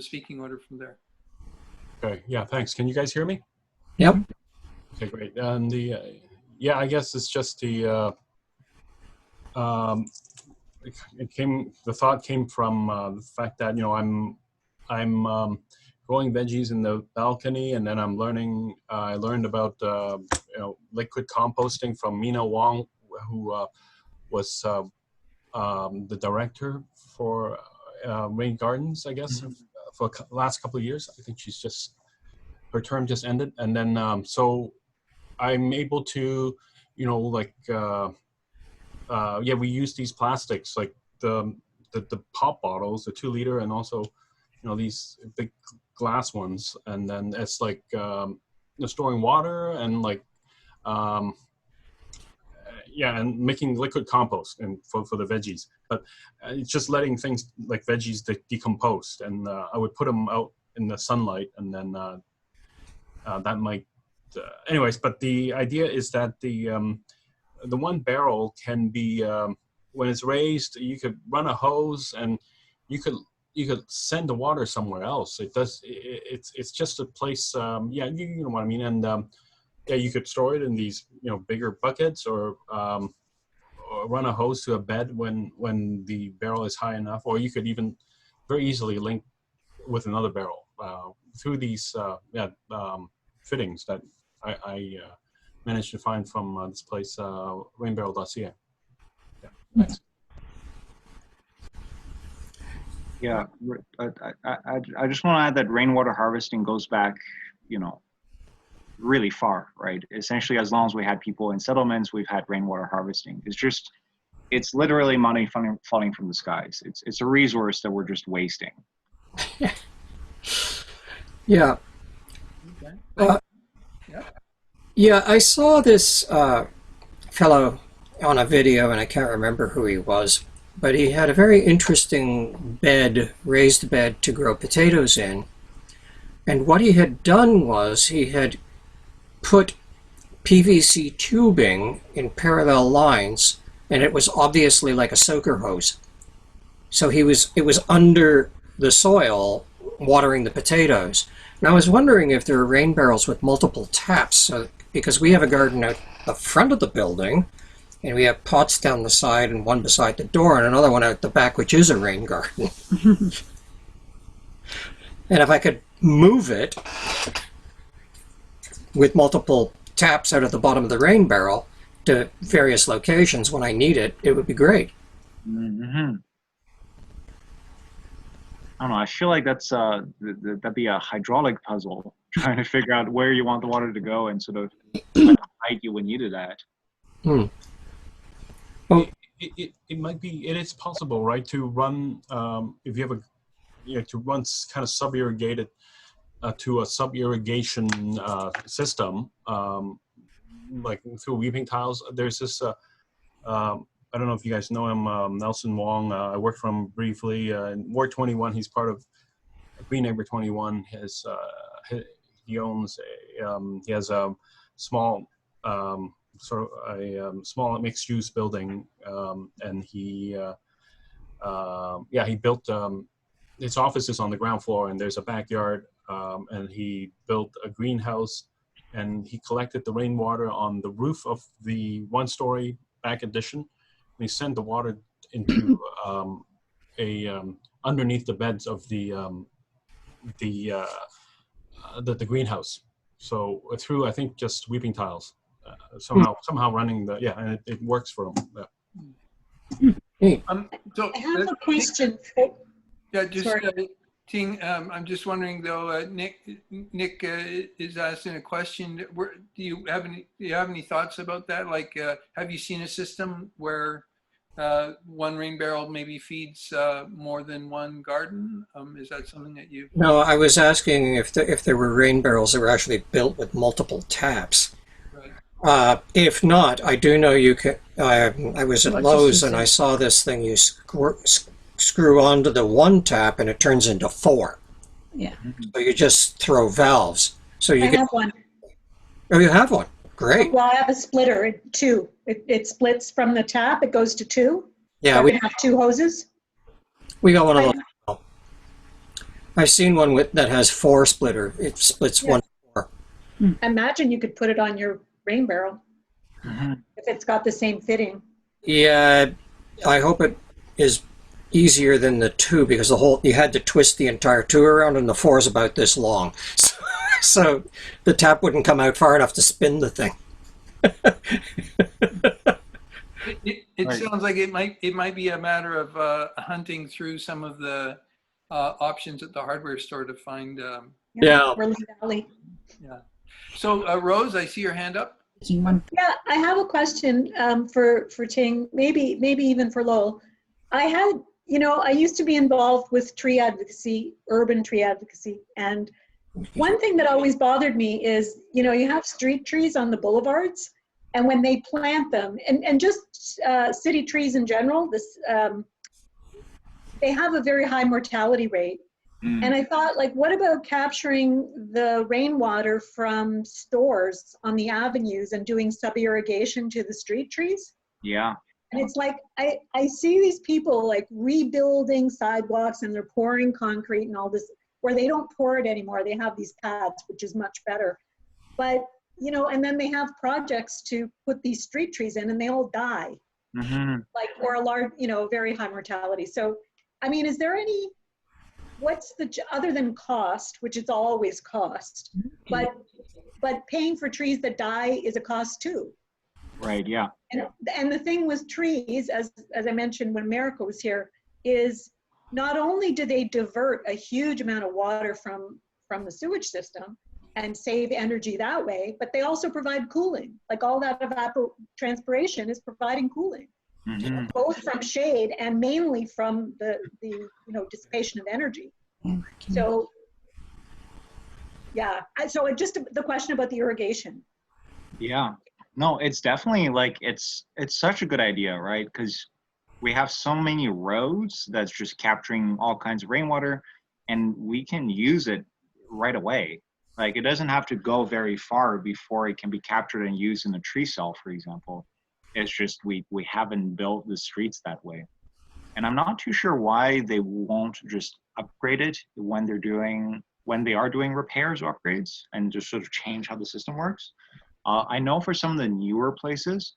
speaking order from there. Okay. Yeah. Thanks. Can you guys hear me? Yep. Okay. Great. And yeah, I guess it's just the thought came from the fact that I'm growing veggies in the balcony, and then I learned about liquid composting from Wang, who was the director for Rain Gardens, I guess, for the last couple of years. I think her term just ended, and then so I'm able to, we use these plastics, like the pop bottles, the 2 liter, and also these big glass ones, and then it's like storing water and and making liquid compost and for the veggies. But it's just letting things like veggies decompose, and I would put them out in the sunlight, and then that might anyways. But the idea is that the 1 barrel can be when it's raised, you could run a hose, and you could send the water somewhere else. It's just a place. You know what I mean. And you could store it in these bigger buckets, or run a hose to a bed when the barrel is high enough, or you could even very easily linked with another barrel through these fittings that I managed to find from this place, rainbarrel.ca. Yeah, thanks. Yeah, I just want to add that rainwater harvesting goes back, really far, right? Essentially, as long as we had people in settlements, we've had rainwater harvesting. It's literally money falling from the skies. It's a resource that we're just wasting. Yeah. Okay. Yeah, I saw this fellow on a video, and I can't remember who he was, but he had a very interesting raised bed to grow potatoes in. And what he had done was he had put PVC tubing in parallel lines, and it was obviously like a soaker hose. So it was under the soil watering the potatoes. And I was wondering if there are rain barrels with multiple taps, because we have a garden out the front of the building, and we have pots down the side and one beside the door and another one out the back, which is a rain garden. And if I could move it with multiple taps out of the bottom of the rain barrel to various locations when I need it, it would be great. Mm-hmm. I don't know. I feel like that'd be a hydraulic puzzle, trying to figure out where you want the water to go and sort of height you when you do that. Well, It might be. It is possible, right? To run if you have to run kind of sub-irrigated to a sub-irrigation system, like through weeping tiles. There's this. I don't know if you guys know him, Nelson Wang. I worked for him briefly in Ward 21. He's part of Green Neighbor 21. He owns he has a small small mixed-use building, and he built his office is on the ground floor, and there's a backyard, and he built a greenhouse, and he collected the rainwater on the roof of the one-story back addition. And he sent the water into underneath the beds of the greenhouse. So through, I think, just weeping tiles, somehow running and it works for him. Yeah. So I have a question. Ting, I'm just wondering though. Nick is asking a question. Do you have any thoughts about that? Like, have you seen a system where one rain barrel maybe feeds more than one garden? Is that something that you? No, I was asking if there were rain barrels that were actually built with multiple taps. Right. If not, I do know you can. I was at Lowe's and I saw this thing you screw onto the one tap and it turns into 4. Yeah. So you just throw valves. So you I have one. Oh, you have one. Great. Well, I have a splitter, 2. It splits from the tap, it goes to 2. Yeah, so we have 2 hoses. got one of those. I've seen one that has 4 splitter. It splits 1 4. I imagine you could put it on your rain barrel if it's got the same fitting. Yeah, I hope it is easier than the 2 because you had to twist the entire 2 around, and the 4 is about this long. So the tap wouldn't come out far enough to spin the thing. It sounds like it might be a matter of hunting through some of the options at the hardware store to find. Yeah. Or Valley. Yeah. So Rose, I see your hand up. Yeah, I have a question for Ting, maybe even for Lowell. I used to be involved with tree advocacy, urban tree advocacy, and one thing that always bothered me is, you have street trees on the boulevards, and when they plant them, and just city trees in general, they have a very high mortality rate. And I thought, like, what about capturing the rainwater from stores on the avenues and doing sub-irrigation to the street trees? Yeah. And it's like, I see these people like rebuilding sidewalks and they're pouring concrete and all this, where they don't pour it anymore. They have these pads, which is much better. But, and then they have projects to put these street trees in and they all die. Mm-hmm. Like, or a large, very high mortality. So, I mean, is there any what's the, other than cost, which is always cost, but paying for trees that die is a cost too. Right, yeah. And the thing with trees, as I mentioned when America was here, is not only do they divert a huge amount of water from the sewage system and save energy that way, but they also provide cooling. Like all that evapotranspiration is providing cooling, both from shade and mainly from the dissipation of energy. So yeah, so just the question about the irrigation. Yeah. No, it's definitely like it's such a good idea, right? Because we have so many roads that's just capturing all kinds of rainwater, and we can use it right away. Like it doesn't have to go very far before it can be captured and used in a tree cell, for example. It's just we haven't built the streets that way. And I'm not too sure why they won't just upgrade it when they are doing repairs or upgrades and just sort of change how the system works. I know for some of the newer places,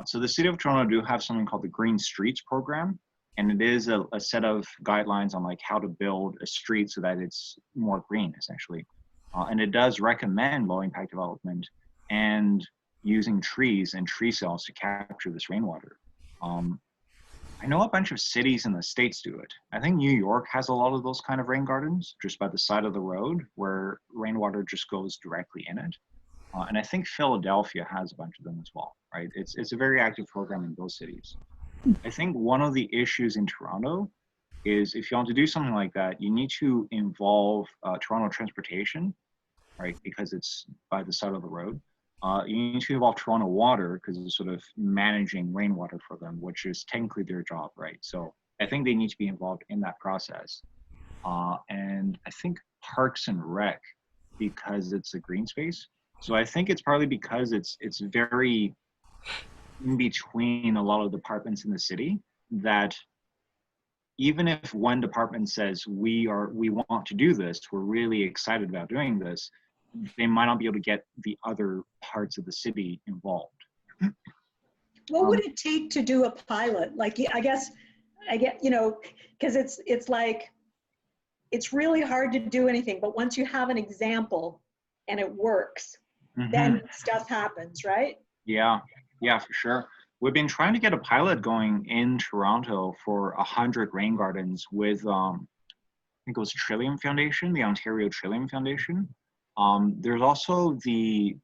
so the City of Toronto do have something called the Green Streets Program, and it is a set of guidelines on like how to build a street so that it's more green, essentially. And it does recommend low impact development and using trees and tree cells to capture this rainwater. I know a bunch of cities in the States do it. I think New York has a lot of those kind of rain gardens just by the side of the road where rainwater just goes directly in it. And I think Philadelphia has a bunch of them as well, right? It's a very active program in those cities. I think one of the issues in Toronto is if you want to do something like that, you need to involve Toronto transportation, right? Because it's by the side of the road. You need to involve Toronto Water because it's sort of managing rainwater for them, which is technically their job, right? So I think they need to be involved in that process. And I think Parks and Rec, because it's a green space. So I think it's partly because it's very in between a lot of departments in the city that even if one department says we want to do this, we're really excited about doing this, they might not be able to get the other parts of the city involved. What would it take to do a pilot? Like, I get, because it's like, it's really hard to do anything, but once you have an example and it works, then stuff happens, right? Yeah, for sure. We've been trying to get a pilot going in Toronto for 100 rain gardens with, I think it was Trillium Foundation, the Ontario Trillium Foundation. There's also the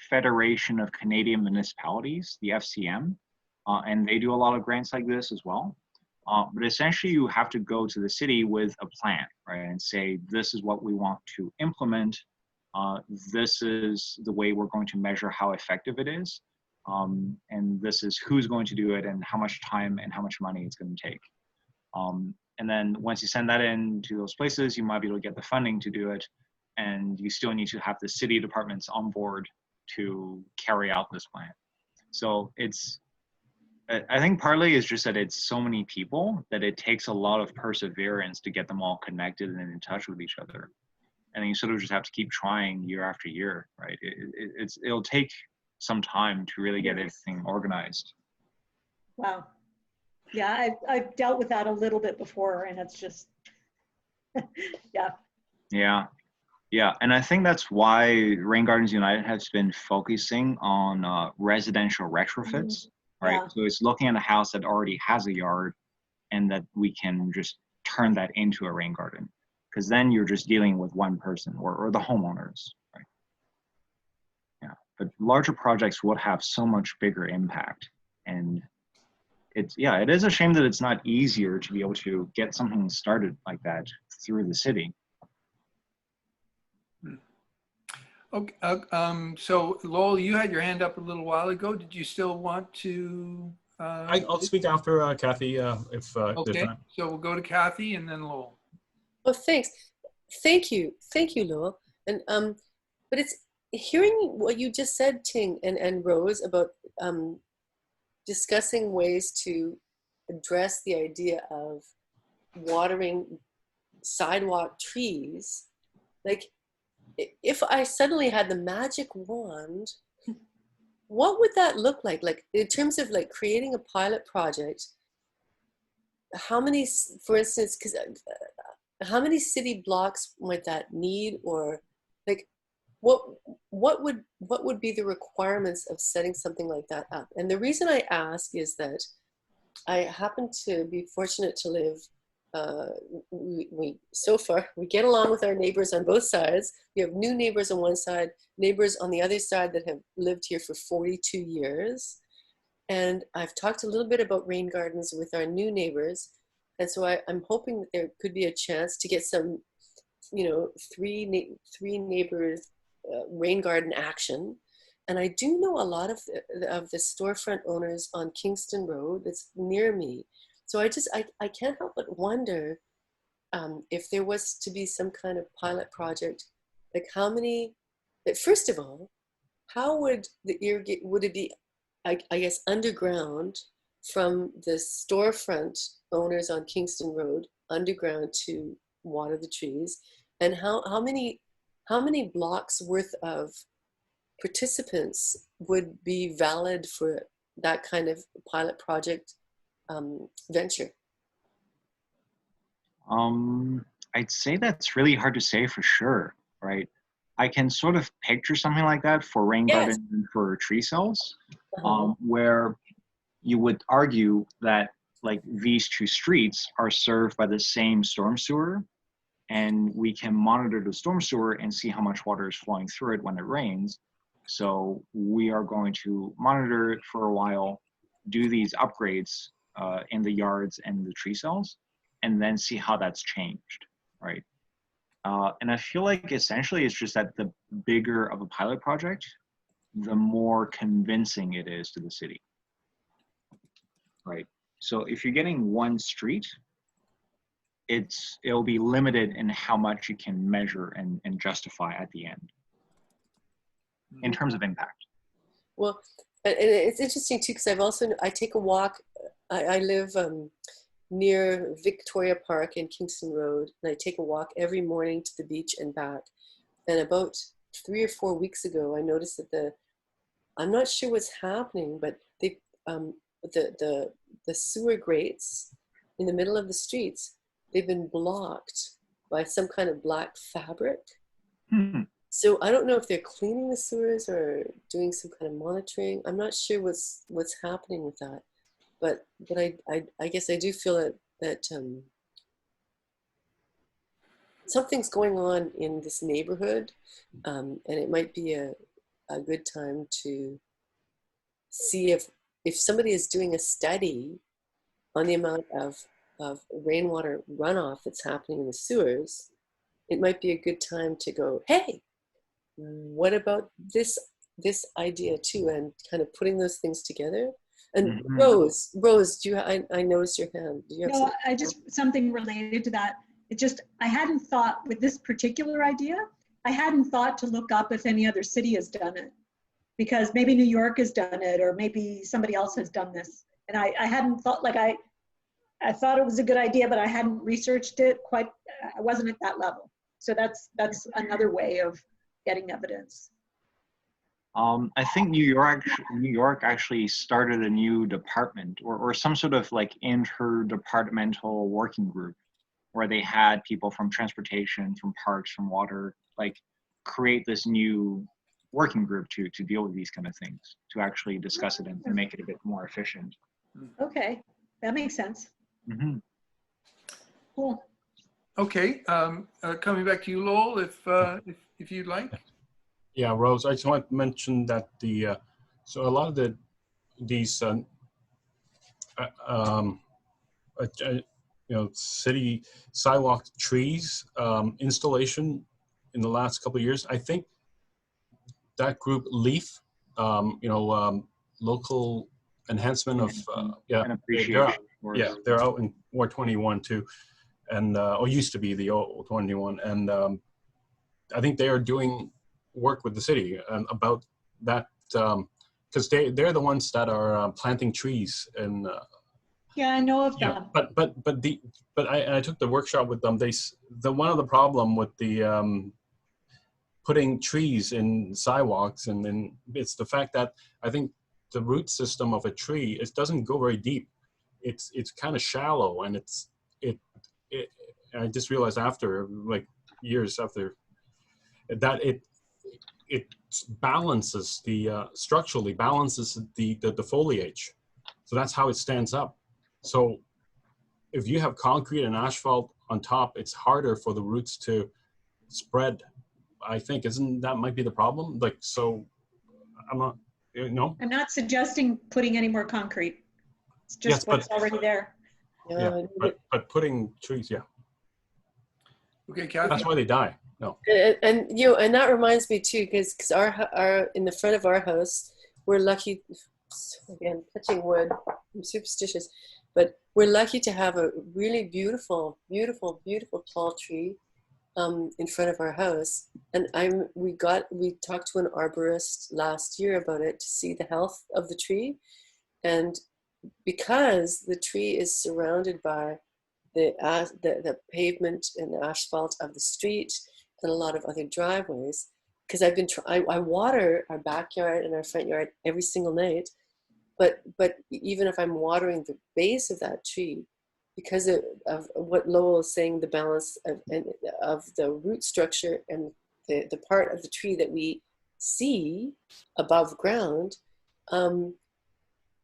Federation of Canadian Municipalities, the FCM, and they do a lot of grants like this as well. But essentially you have to go to the city with a plan, right? And say, this is what we want to implement. This is the way we're going to measure how effective it is. And this is who's going to do it and how much time and how much money it's going to take. And then once you send that in to those places, you might be able to get the funding to do it. And you still need to have the city departments on board to carry out this plan. So I think partly it's just that it's so many people that it takes a lot of perseverance to get them all connected and in touch with each other. And then you sort of just have to keep trying year after year, right? It'll take some time to really get everything organized. Wow. Yeah, I've dealt with that a little bit before, and it's just, yeah. Yeah, and I think that's why Raingardens United has been focusing on residential retrofits, right? Yeah. So it's looking at a house that already has a yard and that we can just turn that into a rain garden. Because then you're just dealing with one person or the homeowners, right? Yeah, but larger projects would have so much bigger impact. And it is a shame that it's not easier to be able to get something started like that through the city. Okay, so Lowell, you had your hand up a little while ago. Did you still want to? I'll speak after Kathy if there's okay, time. so we'll go to Kathy and then Lowell. Oh, thanks. Thank you, Lowell. And but it's hearing what you just said, Ting and Rose, about discussing ways to address the idea of watering sidewalk trees. Like, if I suddenly had the magic wand, what would that look like? Like, in terms of like creating a pilot project, how many, for instance, because how many city blocks might that need, or like what would be the requirements of setting something like that up? And the reason I ask is that I happen to be fortunate to live. So far we get along with our neighbors on both sides. We have new neighbors on one side, neighbors on the other side that have lived here for 42 years. And I've talked a little bit about rain gardens with our new neighbors. And so I'm hoping that there could be a chance to get some, three neighbors rain garden action. And I do know a lot of the storefront owners on Kingston Road that's near me. So I can't help but wonder if there was to be some kind of pilot project, like how many, first of all, how would the irrigate, would it be, I guess, underground from the storefront owners on Kingston Road, underground to water the trees? And how many blocks worth of participants would be valid for that kind of pilot project venture? I'd say that's really hard to say for sure, right? I can sort of picture something like that for rain Yes. gardens and for tree cells, Uh-huh. where you would argue that like these two streets are served by the same storm sewer, and we can monitor the storm sewer and see how much water is flowing through it when it rains. So we are going to monitor it for a while, do these upgrades in the yards and the tree cells, and then see how that's changed, right? And I feel like essentially it's just that the bigger of a pilot project, the more convincing it is to the city, right? So if you're getting one street, it'll be limited in how much you can measure and justify at the end in terms of impact. Well, and it's interesting too, because I take a walk. I live near Victoria Park in Kingston Road, and I take a walk every morning to the beach and back. And about 3 or 4 weeks ago, I noticed that I'm not sure what's happening, but the sewer grates in the middle of the streets, they've been blocked by some kind of black fabric. Hmm. So I don't know if they're cleaning the sewers or doing some kind of monitoring. I'm not sure what's happening with that, but I guess I do feel that something's going on in this neighborhood, and it might be a good time to see if somebody is doing a study on the amount of rainwater runoff that's happening in the sewers. It might be a good time to go, hey, what about this idea too, and kind of putting those things together. And Mm-hmm. Rose, do you? I noticed your hand. Do you have No, something? I just, something related to that. I hadn't thought with this particular idea, I hadn't thought to look up if any other city has done it, because maybe New York has done it, or maybe somebody else has done this. And I hadn't thought, like I thought it was a good idea, but I hadn't researched it quite. I wasn't at that level. So that's another way of getting evidence. I think New York actually started a new department or some sort of like interdepartmental working group where they had people from transportation, from parks, from water, like create this new working group to deal with these kind of things, to actually discuss it and make it a bit more efficient. Okay, that makes sense. Mm-hmm. Cool. Okay, coming back to you, Lowell, if you'd like. Yeah, Rose, I just want to mention that so a lot of these city sidewalk trees installation in the last couple of years, I think that group LEAF, local enhancement of And appreciation. they're out in Ward 21 too, and or used to be the old 21, and I think they are doing work with the city about that, because they're the ones that are planting trees. And Yeah, I know of them. but I took the workshop with them. One of the problem with the putting trees in sidewalks, and then it's the fact that I think the root system of a tree, it doesn't go very deep. It's kind of shallow, and I just realized after, like years after, that it balances structurally balances the foliage. So that's how it stands up. So if you have concrete and asphalt on top, it's harder for the roots to spread. I think, isn't that might be the problem? Like, so I'm not, no? I'm not suggesting putting any more concrete. It's Yes, just what's already there. Yeah, but putting trees, yeah. Okay, Kathy. That's why they die. No. And you know, and that reminds me too, because our in the front of our house, we're lucky. Again, touching wood, I'm superstitious, but we're lucky to have a really beautiful, beautiful, beautiful tall tree in front of our house. And we talked to an arborist last year about it to see the health of the tree, and because the tree is surrounded by the pavement and the asphalt of the street and a lot of other driveways, because I water our backyard and our front yard every single night, but even if I'm watering the base of that tree, because of what Lowell is saying, the balance of the root structure and the part of the tree that we see above ground,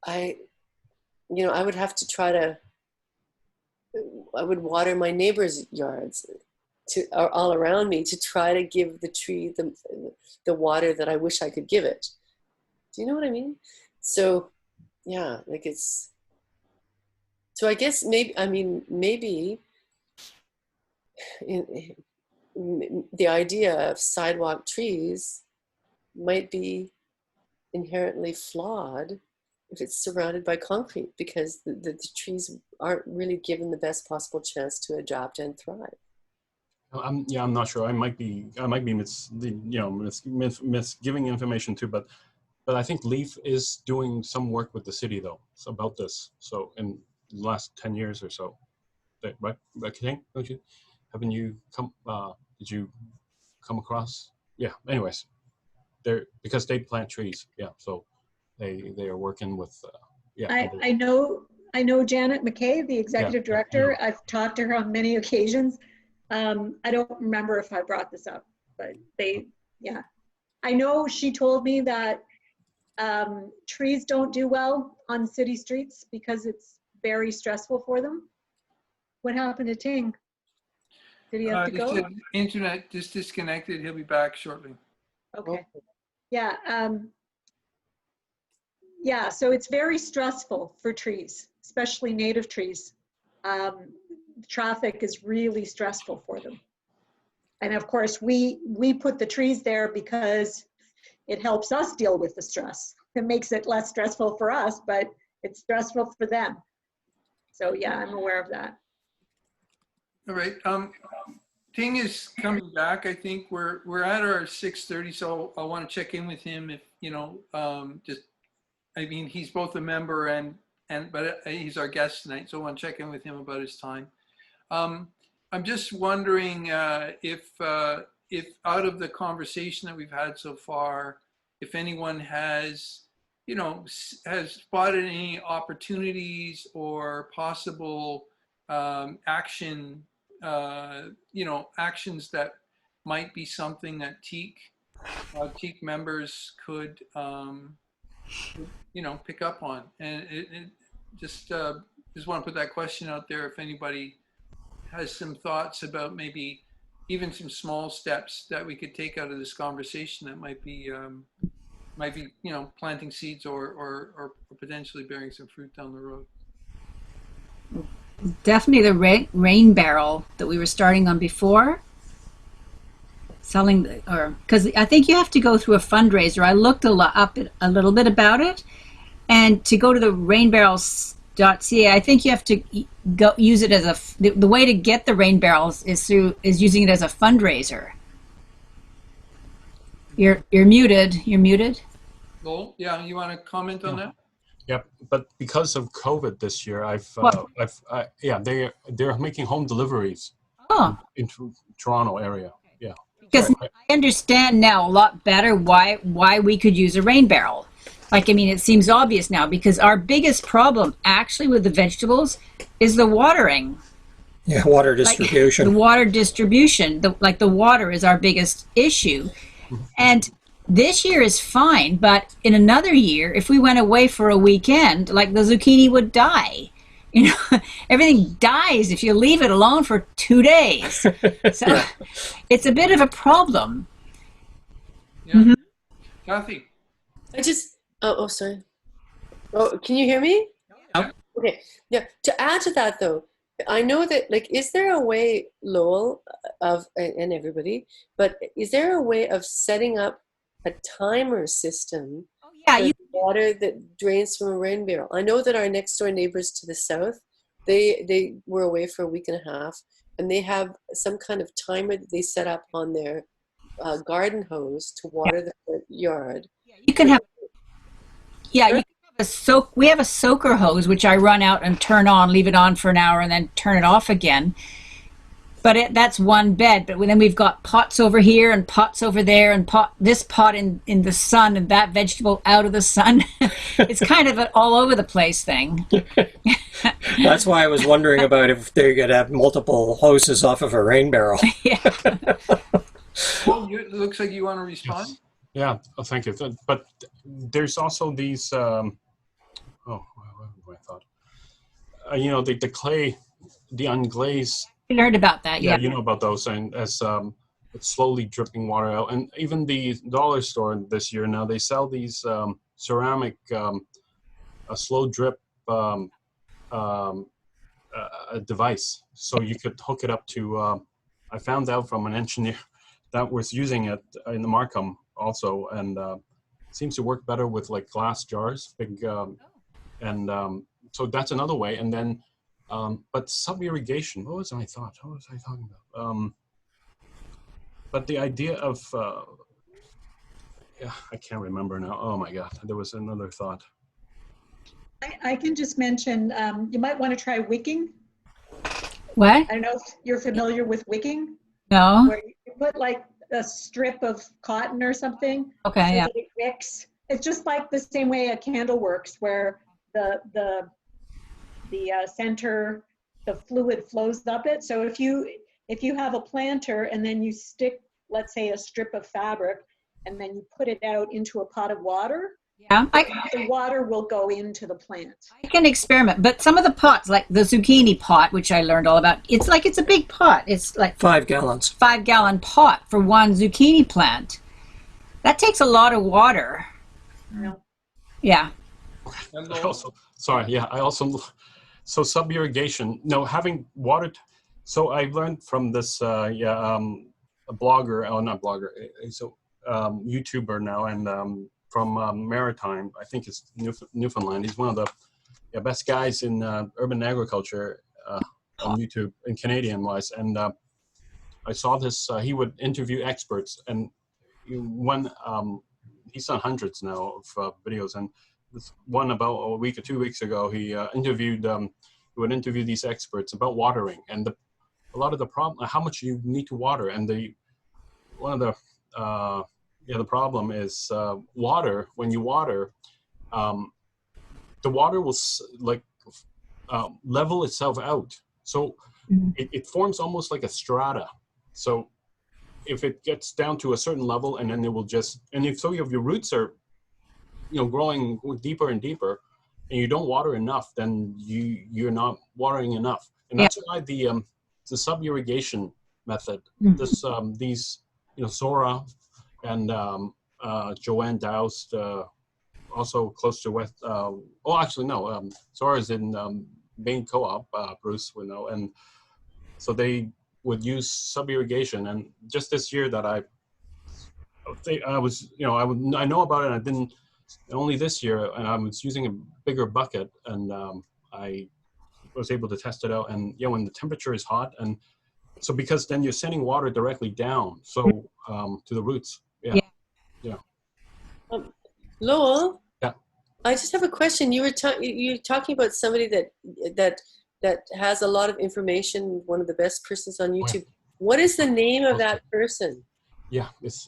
I would have to I would water my neighbors' yards all around me to try to give the tree the water that I wish I could give it. Do you know what I mean? So, yeah, like so I guess maybe the idea of sidewalk trees might be inherently flawed if it's surrounded by concrete, because the trees aren't really given the best possible chance to adapt and thrive. I'm not sure. I might be misgiving information too, but I think Leaf is doing some work with the city though, about this. So in the last 10 years or so, right? Ting, don't you? Haven't you come? Did you come across? Yeah. Anyways, because they plant trees. Yeah. So they are working with. I know Janet McKay, the executive director. I've talked to her on many occasions. I don't remember if I brought this up, but I know she told me that trees don't do well on city streets because it's very stressful for them. What happened to Ting? Did he have to go? Internet just disconnected. He'll be back shortly. Okay. Yeah. Yeah, so it's very stressful for trees, especially native trees. Traffic is really stressful for them. And of course, we put the trees there because it helps us deal with the stress. It makes it less stressful for us, but it's stressful for them. So yeah, I'm aware of that. All right. Ting is coming back. I think we're at our 6:30, so I want to check in with him if he's both a member but he's our guest tonight, so I want to check in with him about his time. I'm just wondering if out of the conversation that we've had so far, if anyone has spotted any opportunities or possible actions that might be something that TEAC members could pick up on. And just want to put that question out there if anybody has some thoughts about maybe even some small steps that we could take out of this conversation that might be planting seeds or potentially bearing some fruit down the road. Definitely the rain barrel that we were starting on before. Because I think you have to go through a fundraiser. I looked up a little bit about it, and to go to the rainbarrels.ca, I think you have to go use it as the way to get the rain barrels is using it as a fundraiser. You're muted. You're muted. Lowell, yeah, you want to comment on that? Yep, but because of COVID this year, they're making home deliveries in Toronto area. Yeah, because I understand now a lot better why we could use a rain barrel. It seems obvious now, because our biggest problem actually with the vegetables is the watering. Yeah, water Like, distribution. the water distribution, the water is our biggest issue. And this year is fine, but in another year, if we went away for a weekend, like the zucchini would die. You know, everything dies if you leave it alone for 2 days. So it's a bit of a problem. Yeah. Kathy. I just, oh, sorry. Oh, can you hear me? Yeah. Okay. Yeah. To add to that, though, I know that, like, is there a way, Lowell, and everybody, but is there a way of setting up a timer system Yeah, for water that drains from a rain barrel? I know that our next door neighbors to the south, they were away for a week and a half, and they have some kind of timer that they set up on their garden hose to water the front yard. you can have. Yeah, you can have a soak. We have a soaker hose, which I run out and turn on, leave it on for an hour, and then turn it off again. But that's one bed. But then we've got pots over here and pots over there, and this pot in the sun and that vegetable out of the sun. It's kind of an all over the place thing. That's why I was wondering about if they could have multiple hoses off of a rain barrel. Yeah. Well, it looks like you want to respond. Yes. Yeah, thank you. But there's also these, what I thought? You know, the clay, the unglaze. We learned about that, Yeah, you know about those, and as it's slowly dripping water out. And even the dollar store this year now, they sell these ceramic, a slow drip device. So you could hook it up to, I found out from an engineer that was using it in the Markham also, and it seems to work better with like glass jars, big, and so that's another way. And then, but sub-irrigation, what was my thought? What was I talking about? But the idea of, yeah, I can't remember now. Oh my God, there was another thought. I can just mention, you might want to try wicking. What? I don't know if you're familiar with wicking, No. where you put like a strip of cotton or something. Okay. So Yeah. that it wicks. It's just like the same way a candle works, where the center, the fluid flows up it. So if you have a planter and then you stick, let's say, a strip of fabric, and then you put it out into a pot of water, Yeah. the water will go into the plant. I can experiment, but some of the pots, like the zucchini pot, which I learned all about, it's a big pot. It's like 5 gallons. 5-gallon pot for one zucchini plant. That takes a lot of water. Yeah. Yeah. And So sub-irrigation, no, having water, so I learned from this, a blogger, not blogger, so YouTuber now, and from Maritime, I think it's Newfoundland. He's one of the best guys in urban agriculture on YouTube, and Canadian-wise. And I saw this, he would interview experts, and when he's done hundreds now of videos, and this one about a week or 2 weeks ago, he would interview these experts about watering, and a lot of the problem, how much you need to water, and the problem is water. When you water, the water will level itself out, so it forms almost like a strata. So if it gets down to a certain level, and then it will just, and if so, if your roots are, growing deeper and deeper, and you don't water enough, then you're not watering enough. And that's why the sub-irrigation method, these, Zora and Joanne Doust, also close to West, Zora is in Maine Co-op, Bruce would know, and so they would use sub-irrigation. And just this year that I know about it, and I didn't, only this year, and I was using a bigger bucket, and I was able to test it out. And when the temperature is hot, and so because then you're sending water directly down, so to the roots. Lowell? Yeah. I just have a question. You were talking about somebody that has a lot of information, one of the best persons on YouTube. What is the name of that person? Yeah,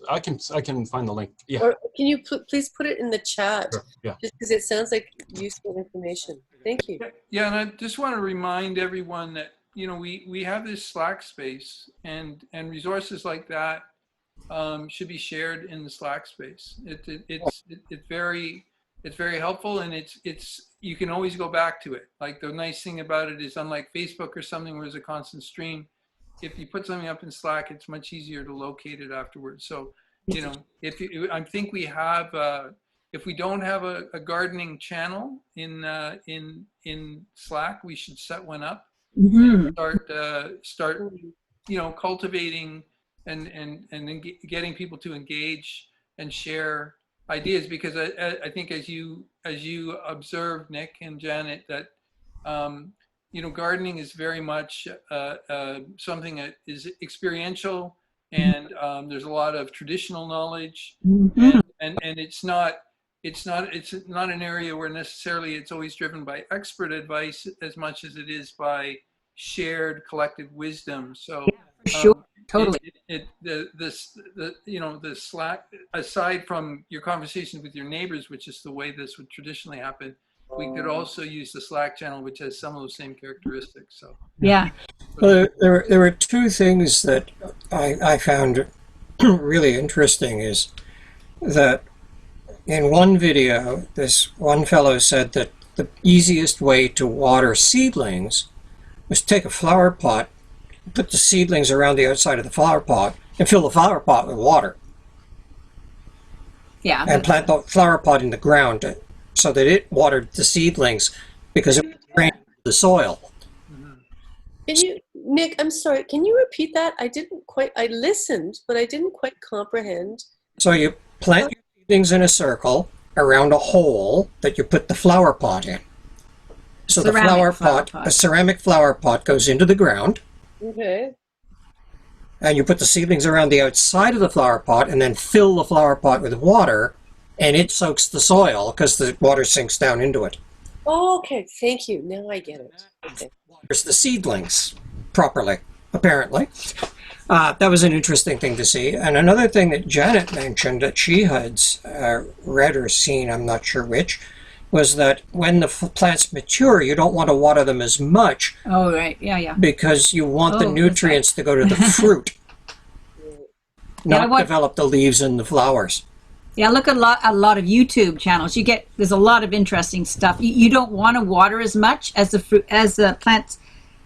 I can find the link. Yeah. Or can you please put it in the chat? Sure. Yeah. Just because it sounds like useful information. Thank you. Yeah, and I just want to remind everyone that you know, we have this Slack space, and resources like that should be shared in the Slack space. It's very helpful, and it's you can always go back to it. Like, the nice thing about it is, unlike Facebook or something where there's a constant stream, if you put something up in Slack, it's much easier to locate it afterwards. So, you know, I think we have, if we don't have a gardening channel in Slack, we should set one up. Mm-hmm. And start, you know, cultivating and getting people to engage and share ideas, because I think as you observed, Nick and Janet, that you know, gardening is very much something that is experiential, and there's a lot of traditional knowledge, Mm-hmm. and it's not an area where necessarily it's always driven by expert advice as much as it is by shared collective wisdom. So For sure. Totally. you know, the Slack, aside from your conversations with your neighbors, which is the way this would traditionally happen, we could also use the Slack channel, which has some of those same characteristics. So Yeah. Well, there were two things that I found really interesting. Is that in one video, this one fellow said that the easiest way to water seedlings was take a flower pot, put the seedlings around the outside of the flower pot, and fill the flower pot with water, Yeah. and plant the flower pot in the ground so that it watered the seedlings because it drained the soil. Can you, Nick, I'm sorry, can you repeat that? I listened, but I didn't quite comprehend. So you plant your seedlings in a circle around a hole that you put the flower pot in. So the Ceramic flower pot, a ceramic flower pot, goes into the ground, Okay. and you put the seedlings around the outside of the flower pot, and then fill the flower pot with water, and it soaks the soil because the water sinks down into it. Oh, okay, thank you. Now I get it. Okay. Waters the seedlings properly, apparently. That was an interesting thing to see. And another thing that Janet mentioned that she had read or seen, I'm not sure which, was that when the plants mature, you don't want to water them as much Oh, right. Yeah, yeah. because you want the Oh, that's nutrients to go to the fruit, not want- develop the leaves and the flowers. Yeah, look at a lot of YouTube channels. There's a lot of interesting stuff. You don't want to water as much as the fruit, as the plants,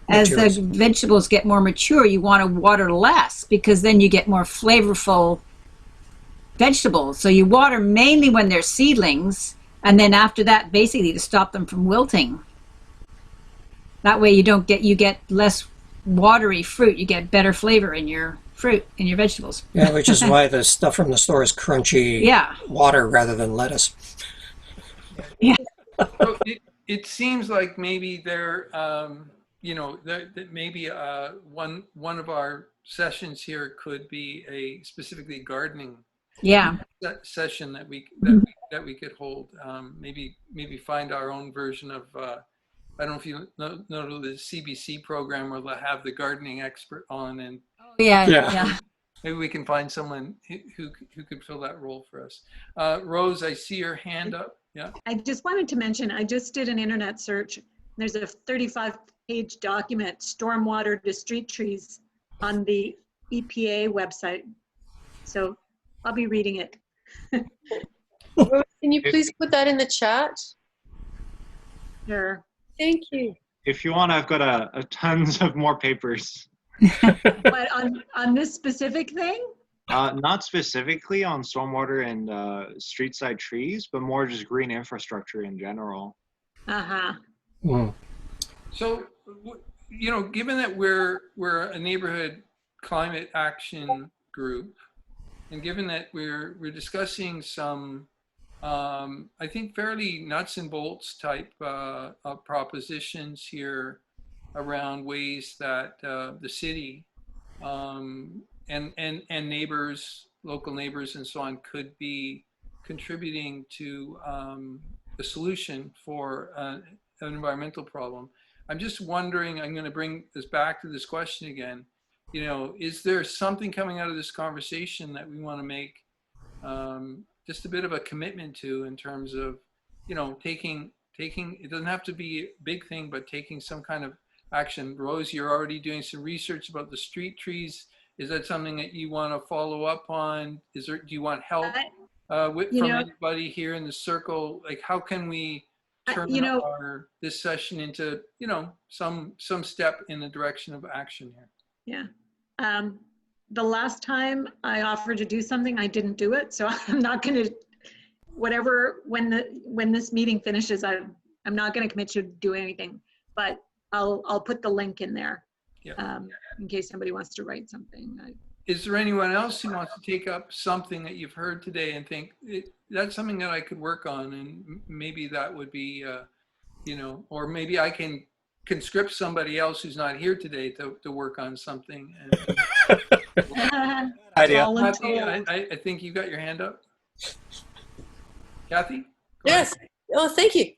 as Matures. the vegetables get more mature. You want to water less because then you get more flavorful vegetables. So you water mainly when they're seedlings, and then after that, basically to stop them from wilting. That way you get less watery fruit. You get better flavor in your fruit, in your vegetables. Yeah, which is why the stuff from the store is crunchy Yeah. water rather than lettuce. So it seems like maybe there, you know, that maybe one of our sessions here could be a specifically gardening Yeah. session that we could hold. Maybe find our own version of. I don't know if you know the CBC program where they'll have the gardening expert on, and Yeah. Yeah. Yeah. maybe we can find someone who could fill that role for us. Rose, I see your hand up. Yeah. I just wanted to mention, I just did an internet search. There's a 35-page document, stormwater to street trees, on the EPA website. So I'll be reading it. Rose, can you please put that in the chat? Sure. Thank you. If you want, I've got a tons of more papers. But on this specific thing? Not specifically on stormwater and street side trees, but more just green infrastructure in general. Uh-huh. Mm. So, you know, given that we're a neighborhood climate action group, and given that we're discussing some, I think, fairly nuts and bolts type of propositions here around ways that the city and neighbors, local neighbors, and so on could be contributing to the solution for an environmental problem. I'm just wondering, I'm going to bring this back to this question again. You know, is there something coming out of this conversation that we want to make just a bit of a commitment to, in terms of, you know, taking, it doesn't have to be a big thing, but taking some kind of action. Rose, you're already doing some research about the street trees. Is that something that you want to follow up on? Do you want help You from know, anybody here in the circle? Like, how can we turn you know, this session into, some step in the direction of action here? yeah. The last time I offered to do something, I didn't do it. So I'm not going to, when this meeting finishes, I'm not going to commit to do anything, but I'll put the link in there. Yeah. In case somebody wants to write something. Is there anyone else who wants to take up something that you've heard today and think that's something that I could work on, and maybe that would be, or maybe I can conscript somebody else who's not here today to work on something. Idea. Kathy, I think you got your hand up. Kathy? Yes. Oh, thank you.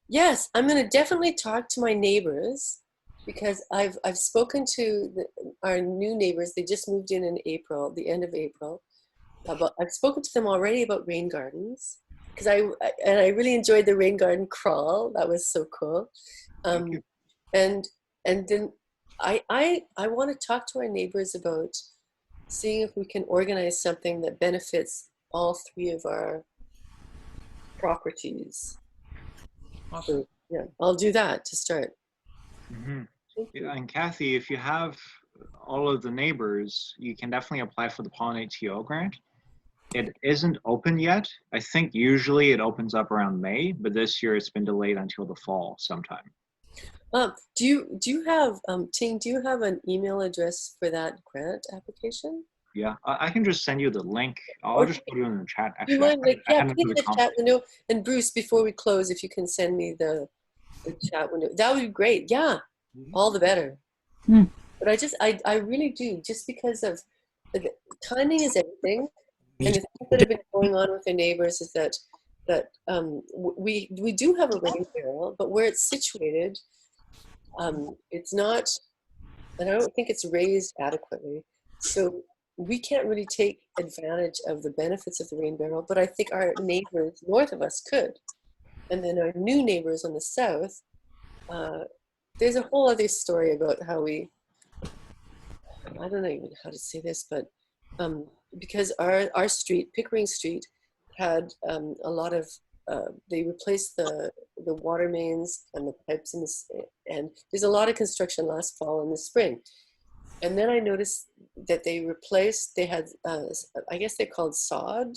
Yes, I'm going to definitely talk to my neighbors, because I've spoken to our new neighbors. They just moved in April, the end of April. I've spoken to them already about rain gardens, because I really enjoyed the rain garden crawl. That was so cool. And then I want to talk to our neighbors about seeing if we can organize something that benefits all three of our properties. Awesome. So, yeah, I'll do that to start. Mm-hmm. Yeah, and Kathy, if you have all of the neighbors, you can definitely apply for the Pollinate TO grant. It isn't open yet. I think usually it opens up around May, but this year it's been delayed until the fall sometime. Do you have Ting? Do you have an email address for that grant application? Yeah, I can just send you the link. I'll just put it in the chat. Do you Actually, mind, put it in the chat window. And Bruce, before we close, if you can send me the chat window, that would be great. Yeah, all the better. But I really do, just because of the timing is everything, and the things that have been going on with the neighbors is that we do have a rain barrel, but where it's situated, it's not, and I don't think it's raised adequately. So we can't really take advantage of the benefits of the rain barrel, but I think our neighbors north of us could. And then our new neighbors on the south, there's a whole other story about how I don't know even how to say this, but because our street, Pickering Street, had a lot of, they replaced the water mains and the pipes and there's a lot of construction last fall and the spring. And then I noticed that they had, I guess they're called sod,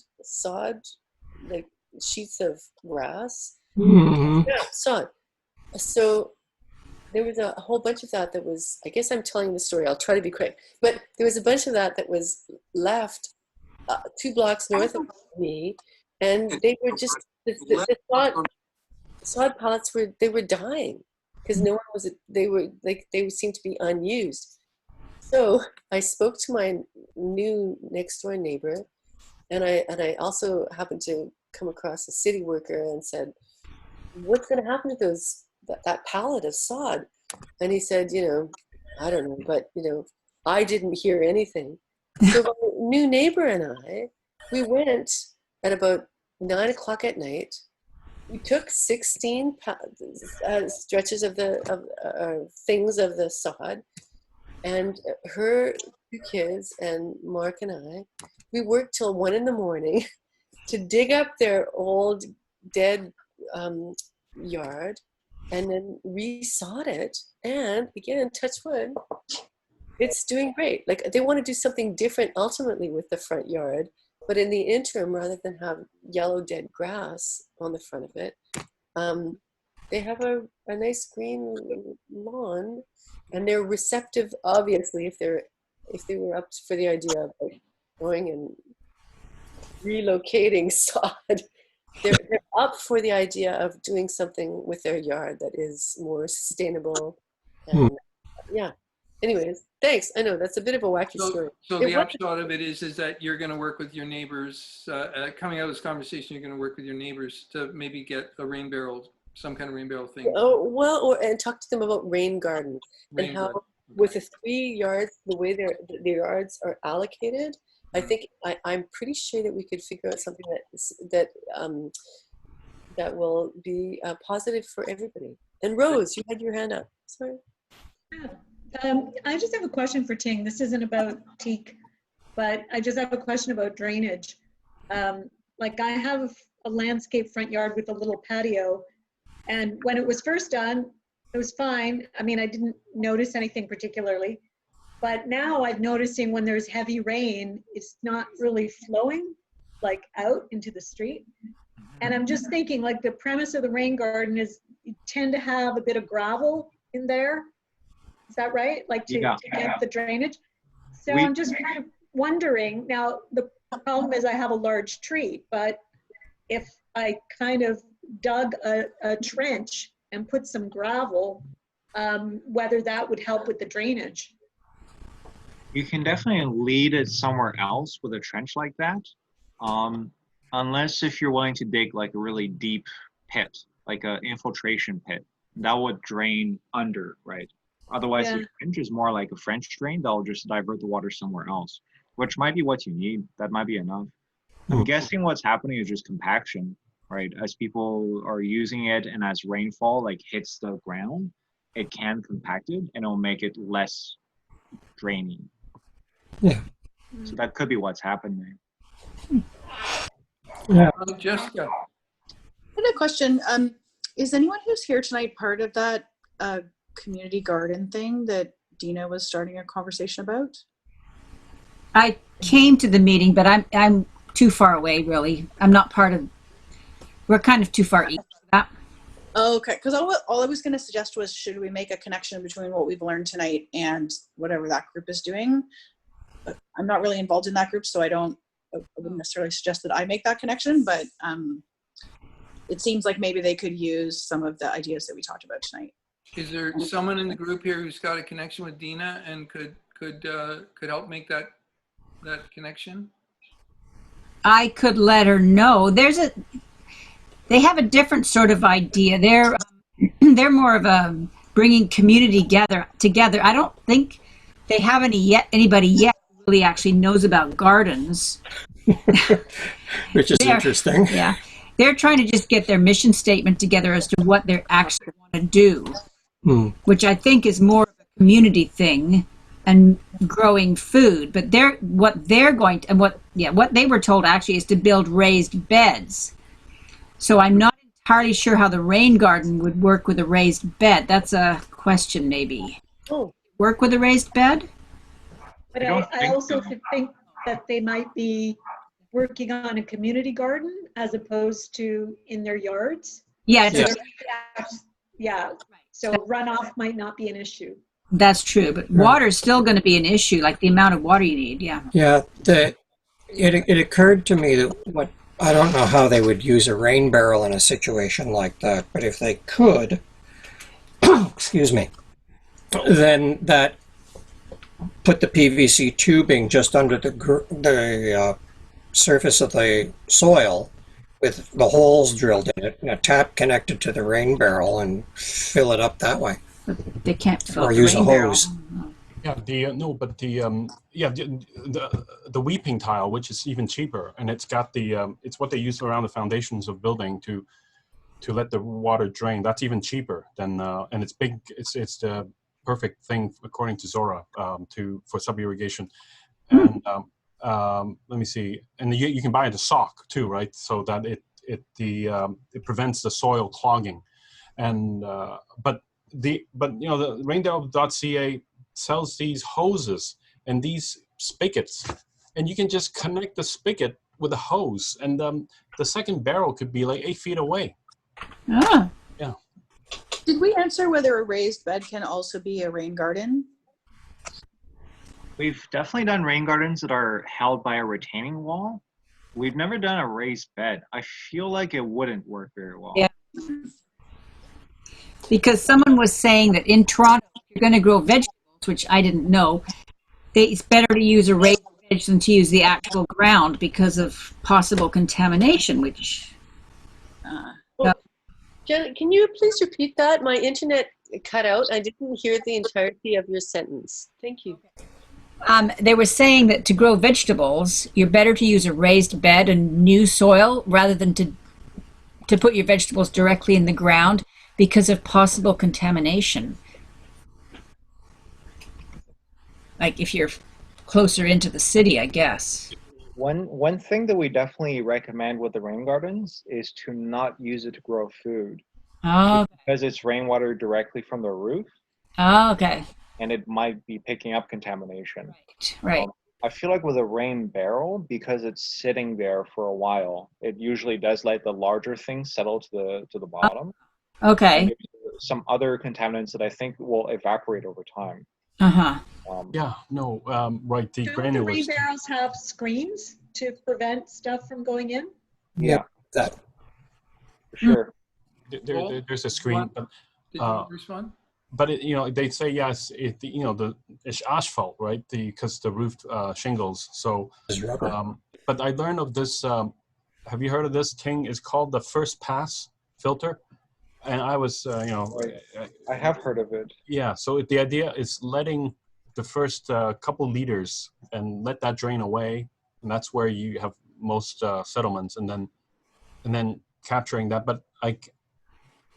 like sheets of grass. Mm-hmm. Yeah, sod. So there was a whole bunch of that was, I guess I'm telling the story, I'll try to be quick, but there was a bunch of that was left 2 blocks north of me, and they were just, the sod pallets were dying, because no one they seemed to be unused. So I spoke to my new next door neighbor, and I also happened to come across a city worker and said, what's going to happen to that pallet of sod? And he said, I don't know, but I didn't hear anything. So my new neighbor and I, we went at about 9 o'clock at night. We took 16 stretches of things of the sod, and her 2 kids and Mark and I, we worked till 1 in the morning to dig up their old dead yard and then re-sod it. And again, touch wood, it's doing great. Like, they want to do something different ultimately with the front yard, but in the interim, rather than have yellow dead grass on the front of it, they have a nice green lawn, and they're receptive, obviously, if they were up for the idea of going and relocating sod. They're up for the idea of doing something with their yard that is more sustainable. And yeah. Anyways, thanks. I know that's a bit of a wacky story. So the upshot of it is that you're going to work with your neighbors. Coming out of this conversation, you're going to work with your neighbors to maybe get a rain barrel, some kind of rain barrel thing. Oh well, and talk to them about rain gardens and how with the 3 yards, the way their yards are allocated. I think I'm pretty sure that we could figure out something that will be positive for everybody. And Rose, you had your hand up. Sorry. I just have a question for Ting. This isn't about teak, but I just have a question about drainage. Like I have a landscape front yard with a little patio, and when it was first done, it was fine. I mean, I didn't notice anything particularly, but now I'm noticing when there's heavy rain, it's not really flowing like out into the street. And I'm just thinking, like, the premise of the rain garden is you tend to have a bit of gravel in there. Is that right? Like to get the drainage. So I'm just kind of wondering, now the problem is I have a large tree, but if I kind of dug a trench and put some gravel, whether that would help with the drainage. You can definitely lead it somewhere else with a trench like that. Unless if you're willing to dig like a really deep pit, like an infiltration pit, that would drain under, right? Otherwise, the trench is more like a French drain. They'll just divert the water somewhere else, which might be what you need. That might be enough. I'm guessing what's happening is just compaction, right? As people are using it and as rainfall like hits the ground, it can compact it and it'll make it less draining. Yeah. So that could be what's happening. Yeah. Jessica. I had a question. Is anyone who's here tonight part of that community garden thing that Dina was starting a conversation about? I came to the meeting, but I'm too far away, really. I'm not part of, we're kind of too far east for that. Oh, okay, because all I was going to suggest was, should we make a connection between what we've learned tonight and whatever that group is doing? But I'm not really involved in that group, so I wouldn't necessarily suggest that I make that connection, but it seems like maybe they could use some of the ideas that we talked about tonight. Is there someone in the group here who's got a connection with Dina and could help make that connection? I could let her know. They have a different sort of idea. They're more of a bringing community together. I don't think they have anybody yet who really actually knows about gardens. Which is interesting. Yeah. They're trying to just get their mission statement together as to what they actually want to do, which I think is more of a community thing and growing food. But what they were told actually is to build raised beds. So I'm not entirely sure how the rain garden would work with a raised bed. That's a question, maybe. Oh. Work with a raised bed? But I also think that they might be working on a community garden as opposed to in their yards. Yeah. So runoff might not be an issue. That's true, but water is still going to be an issue, like the amount of water you need. Yeah. Yeah. It occurred to me that I don't know how they would use a rain barrel in a situation like that, but if they could, excuse me, then that put the PVC tubing just under the surface of the soil with the holes drilled in it and a tap connected to the rain barrel and fill it up that way. But they can't fill Or the use rain a barrel. hose. Yeah, the weeping tile, which is even cheaper, and it's got it's what they use around the foundations of building to let the water drain. That's even cheaper than and it's big. It's the perfect thing according to Zora for sub irrigation. And let me see, and you can buy it a sock too, right? So that it prevents the soil clogging, and but the raingardens.ca sells these hoses and these spigots, and you can just connect the spigot with a hose, and the second barrel could be like 8 feet away. Ah. Yeah. Did we answer whether a raised bed can also be a rain garden? We've definitely done rain gardens that are held by a retaining wall. We've never done a raised bed. I feel like it wouldn't work very well. Yeah. Because someone was saying that in Toronto, if you're going to grow vegetables, which I didn't know, it's better to use a raised bed than to use the actual ground because of possible contamination, which... Jen, can you please repeat that? My internet cut out. I didn't hear the entirety of your sentence. Thank you. They were saying that to grow vegetables, you're better to use a raised bed and new soil rather than to put your vegetables directly in the ground because of possible contamination. like if you're closer into the city, I guess. One thing that we definitely recommend with the rain gardens is to not use it to grow food Oh, because it's rainwater directly from the roof, oh, okay. and it might be picking up contamination. Right. I feel like with a rain barrel, because it's sitting there for a while, it usually does let the larger things settle to the bottom. Okay. And there's some other contaminants that I think will evaporate over time. Uh-huh. Yeah, no, right. The Don't the granular rain stuff. barrels have screens to prevent stuff from going in? Yeah, That. for sure. There's a screen, but Did you respond? but it, you know, they say yes. You know, it's asphalt, right? Because the roof shingles. So, Is rubber. but I learned of this. Have you heard of this Ting? It's called the first pass filter, and I was, you know, Right. I have heard of it. yeah. So the idea is letting the first couple liters and let that drain away, and that's where you have most settlements, and then capturing that. But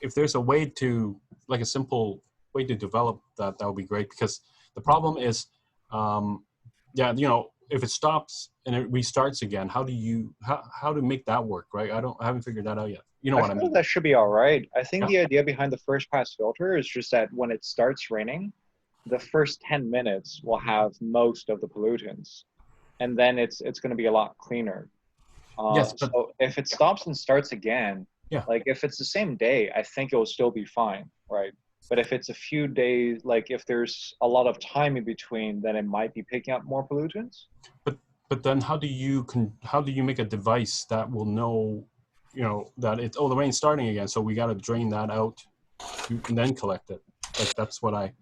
if there's a way to, like a simple way to develop that, that would be great. Because the problem is, yeah, you know, if it stops and it restarts again, how to make that work, right? I haven't figured that out yet. You know I what I feel mean? that should be all right. I think Yeah. the idea behind the first pass filter is just that when it starts raining, the first 10 minutes will have most of the pollutants, and then it's going to be a lot cleaner. Yes, but So if it stops and starts again, yeah. like if it's the same day, I think it will still be fine, right? But if it's a few days, like if there's a lot of time in between, then it might be picking up more pollutants. But then how do you make a device that will know, you know, that it's, oh, the rain's starting again, so we got to drain that out and then collect it. Like that's what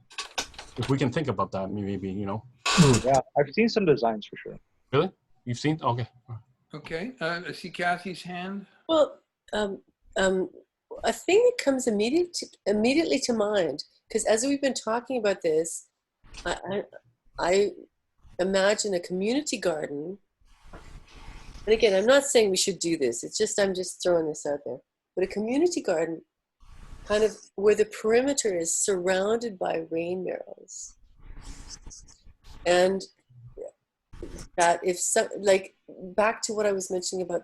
if we can think about that, maybe, you know. Yeah, I've seen some designs for sure. Really? You've seen? Okay. Okay. I see Kathy's hand. Well, a thing that comes immediately to mind, because as we've been talking about this, I imagine a community garden. And again, I'm not saying we should do this. It's just I'm just throwing this out there. But a community garden, kind of where the perimeter is surrounded by rain barrels, and that if some, like back to what I was mentioning about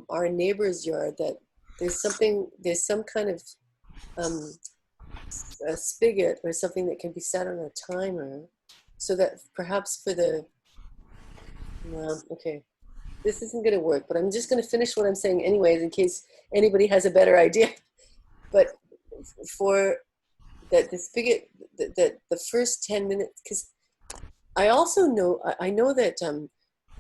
our neighbor's yard, that there's some kind of a spigot or something that can be set on a timer, so that perhaps for the okay, this isn't going to work, but I'm just going to finish what I'm saying anyways in case anybody has a better idea. But for that the spigot, that the first 10 minutes, because I also know that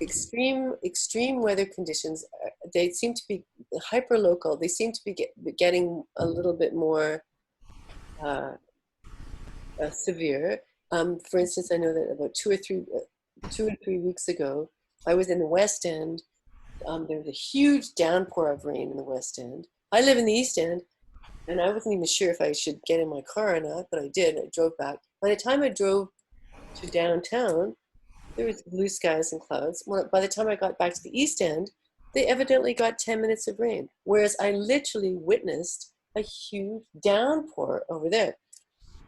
extreme weather conditions, they seem to be hyper local. They seem to be getting a little bit more severe. For instance, I know that about 2 or 3 weeks ago, I was in the West End. There was a huge downpour of rain in the West End. I live in the East End, and I wasn't even sure if I should get in my car or not, but I did. I drove back. By the time I drove to downtown, there was blue skies and clouds. By the time I got back to the East End, they evidently got 10 minutes of rain, whereas I literally witnessed a huge downpour over there.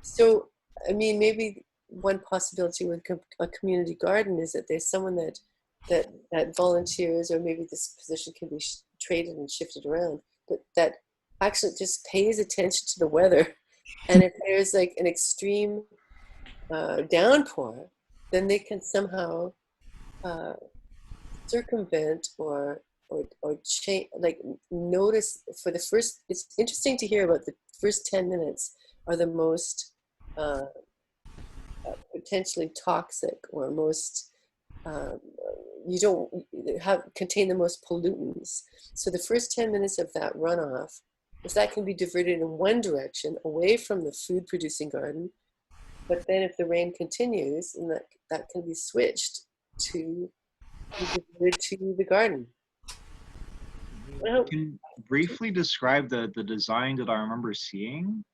So, I mean, maybe one possibility with a community garden is that there's someone that volunteers, or maybe this position can be traded and shifted around, but that actually just pays attention to the weather. And if there's like an extreme downpour, then they can somehow circumvent or change, like notice for the first. It's interesting to hear about the first 10 minutes are the most potentially toxic, or most you don't contain the most pollutants. So the first 10 minutes of that runoff, if that can be diverted in one direction away from the food producing garden, but then if the rain continues, and that can be switched to the garden. Can you briefly describe the design that I remember seeing?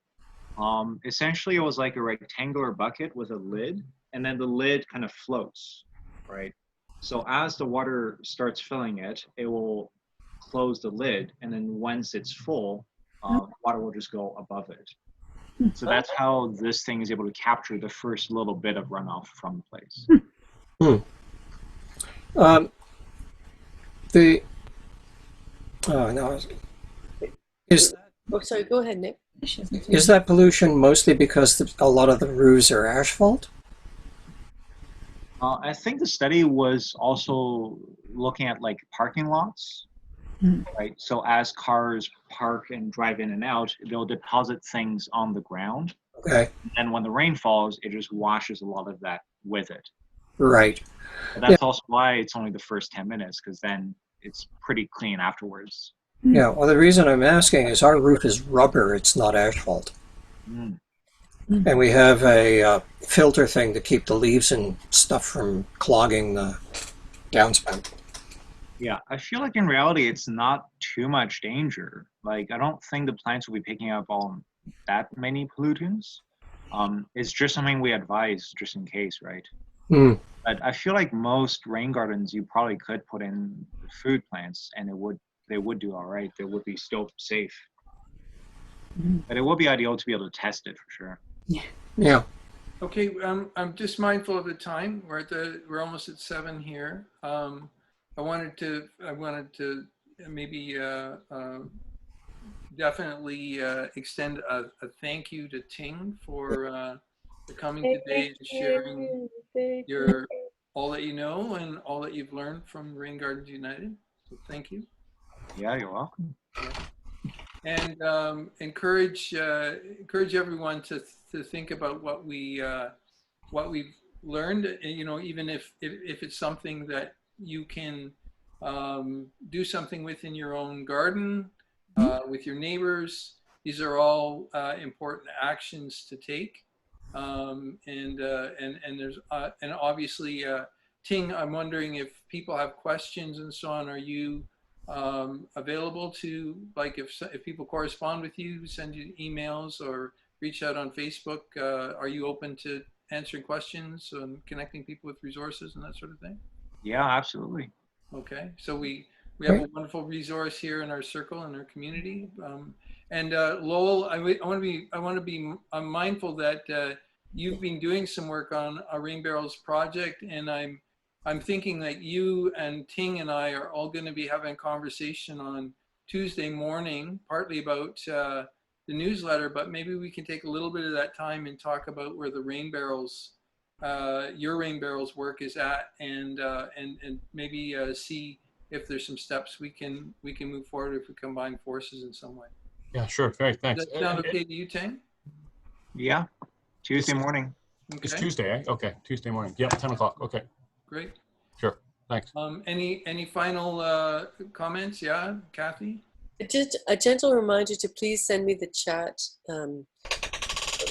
Essentially, it was like a rectangular bucket with a lid, and then the lid kind of floats, right? So as the water starts filling it, it will close the lid, and then once it's full, water will just go above it. So that's how this thing is able to capture the first little bit of runoff from the place. The oh no, is Oh, sorry. Go ahead, Nick. is that pollution mostly because a lot of the roofs are asphalt? I think the study was also looking at like parking lots, right? So as cars park and drive in and out, they'll deposit things on the ground. Okay, And when the rain falls, it just washes a lot of that with it. right. But that's also why it's only the first 10 minutes, because then it's pretty clean afterwards. Yeah. Well, the reason I'm asking is our roof is rubber; it's not asphalt. Mm. And we have a filter thing to keep the leaves and stuff from clogging the downspout. Yeah, I feel like in reality, it's not too much danger. Like, I don't think the plants will be picking up all that many pollutants. It's just something we advise just in case, right? Hmm. But I feel like most rain gardens, you probably could put in food plants, and they would do all right. They would be still safe. But it would be ideal to be able to test it for sure. Yeah. Okay, I'm just mindful of the time. We're almost at 7 here. I wanted to maybe definitely extend a thank you to Ting for coming today and sharing your all that you know and all that you've learned from Raingardens United. So thank you. Yeah, you're welcome. And encourage everyone to think about what we've learned. You know, even if it's something that you can do something with in your own garden, with your neighbors. These are all important actions to take. And there's and obviously, Ting, I'm wondering if people have questions and so on. Are you available to, like, if people correspond with you, send you emails or reach out on Facebook? Are you open to answering questions and connecting people with resources and that sort of thing? Yeah, absolutely. Okay, so we have a wonderful resource here in our circle, in our community. And Lowell, I want to be mindful that you've been doing some work on a Rain Barrels project, and I'm thinking that you and Ting and I are all going to be having a conversation on Tuesday morning, partly about the newsletter, but maybe we can take a little bit of that time and talk about where the Rain Barrels, your Rain Barrels work is at, and maybe see if there's some steps we can move forward if we combine forces in some way. Yeah, sure. Very thanks. Does that sound okay to you, Ting? Yeah, Tuesday morning. It's Okay, Tuesday, eh? Okay, Tuesday morning. Yep, 10 o'clock. Okay, great. sure. Thanks. Any final comments? Yeah, Kathy? Just a gentle reminder to please send me the chat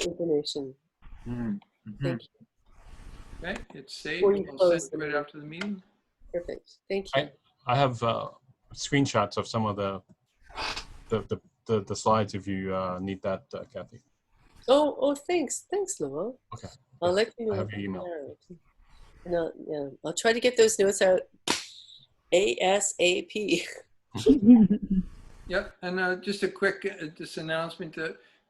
information. Mm-hmm. Thank you. Okay, it's saved. Before you I'll close send it right after the meeting. Perfect. Thank you. I have screenshots of some of the slides if you need that, Kathy. Oh, thanks, Lowell. Okay. I'll let you know. I have your email. No, yeah, I'll try to get those notes out ASAP. Yep, and just a quick announcement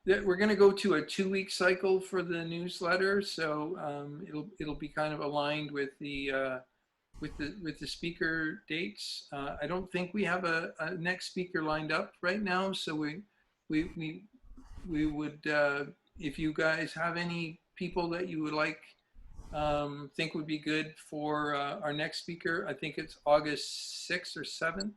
that we're going to go to a 2-week cycle for the newsletter, so it'll be kind of aligned with the speaker dates. I don't think we have a next speaker lined up right now, so we would, if you guys have any people that you would like, think would be good for our next speaker. I think it's August 6th or 7th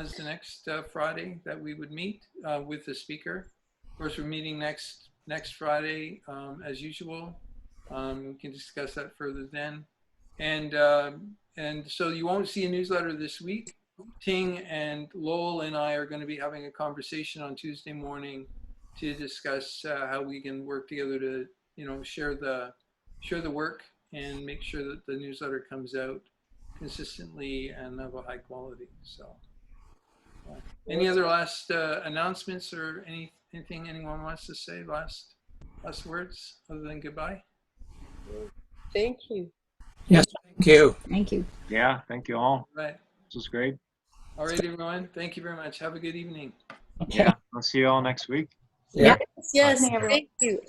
is the next Friday that we would meet with the speaker. Of course, we're meeting next Friday as usual. We can discuss that further then. And so you won't see a newsletter this week. Ting and Lowell and I are going to be having a conversation on Tuesday morning to discuss how we can work together to, share the work and make sure that the newsletter comes out consistently and of a high quality. So, any other last announcements or anything anyone wants to say? Last words other than goodbye. Thank you. Yes, thank you. Thank you. Yeah, thank you all. Right. This was great. All right, everyone. Thank you very much. Have a good evening. Yeah, I'll see you all next week. Yeah. Yes, Evening, everyone. thank you.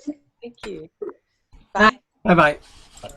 Thank you. Bye. Bye bye. Bye.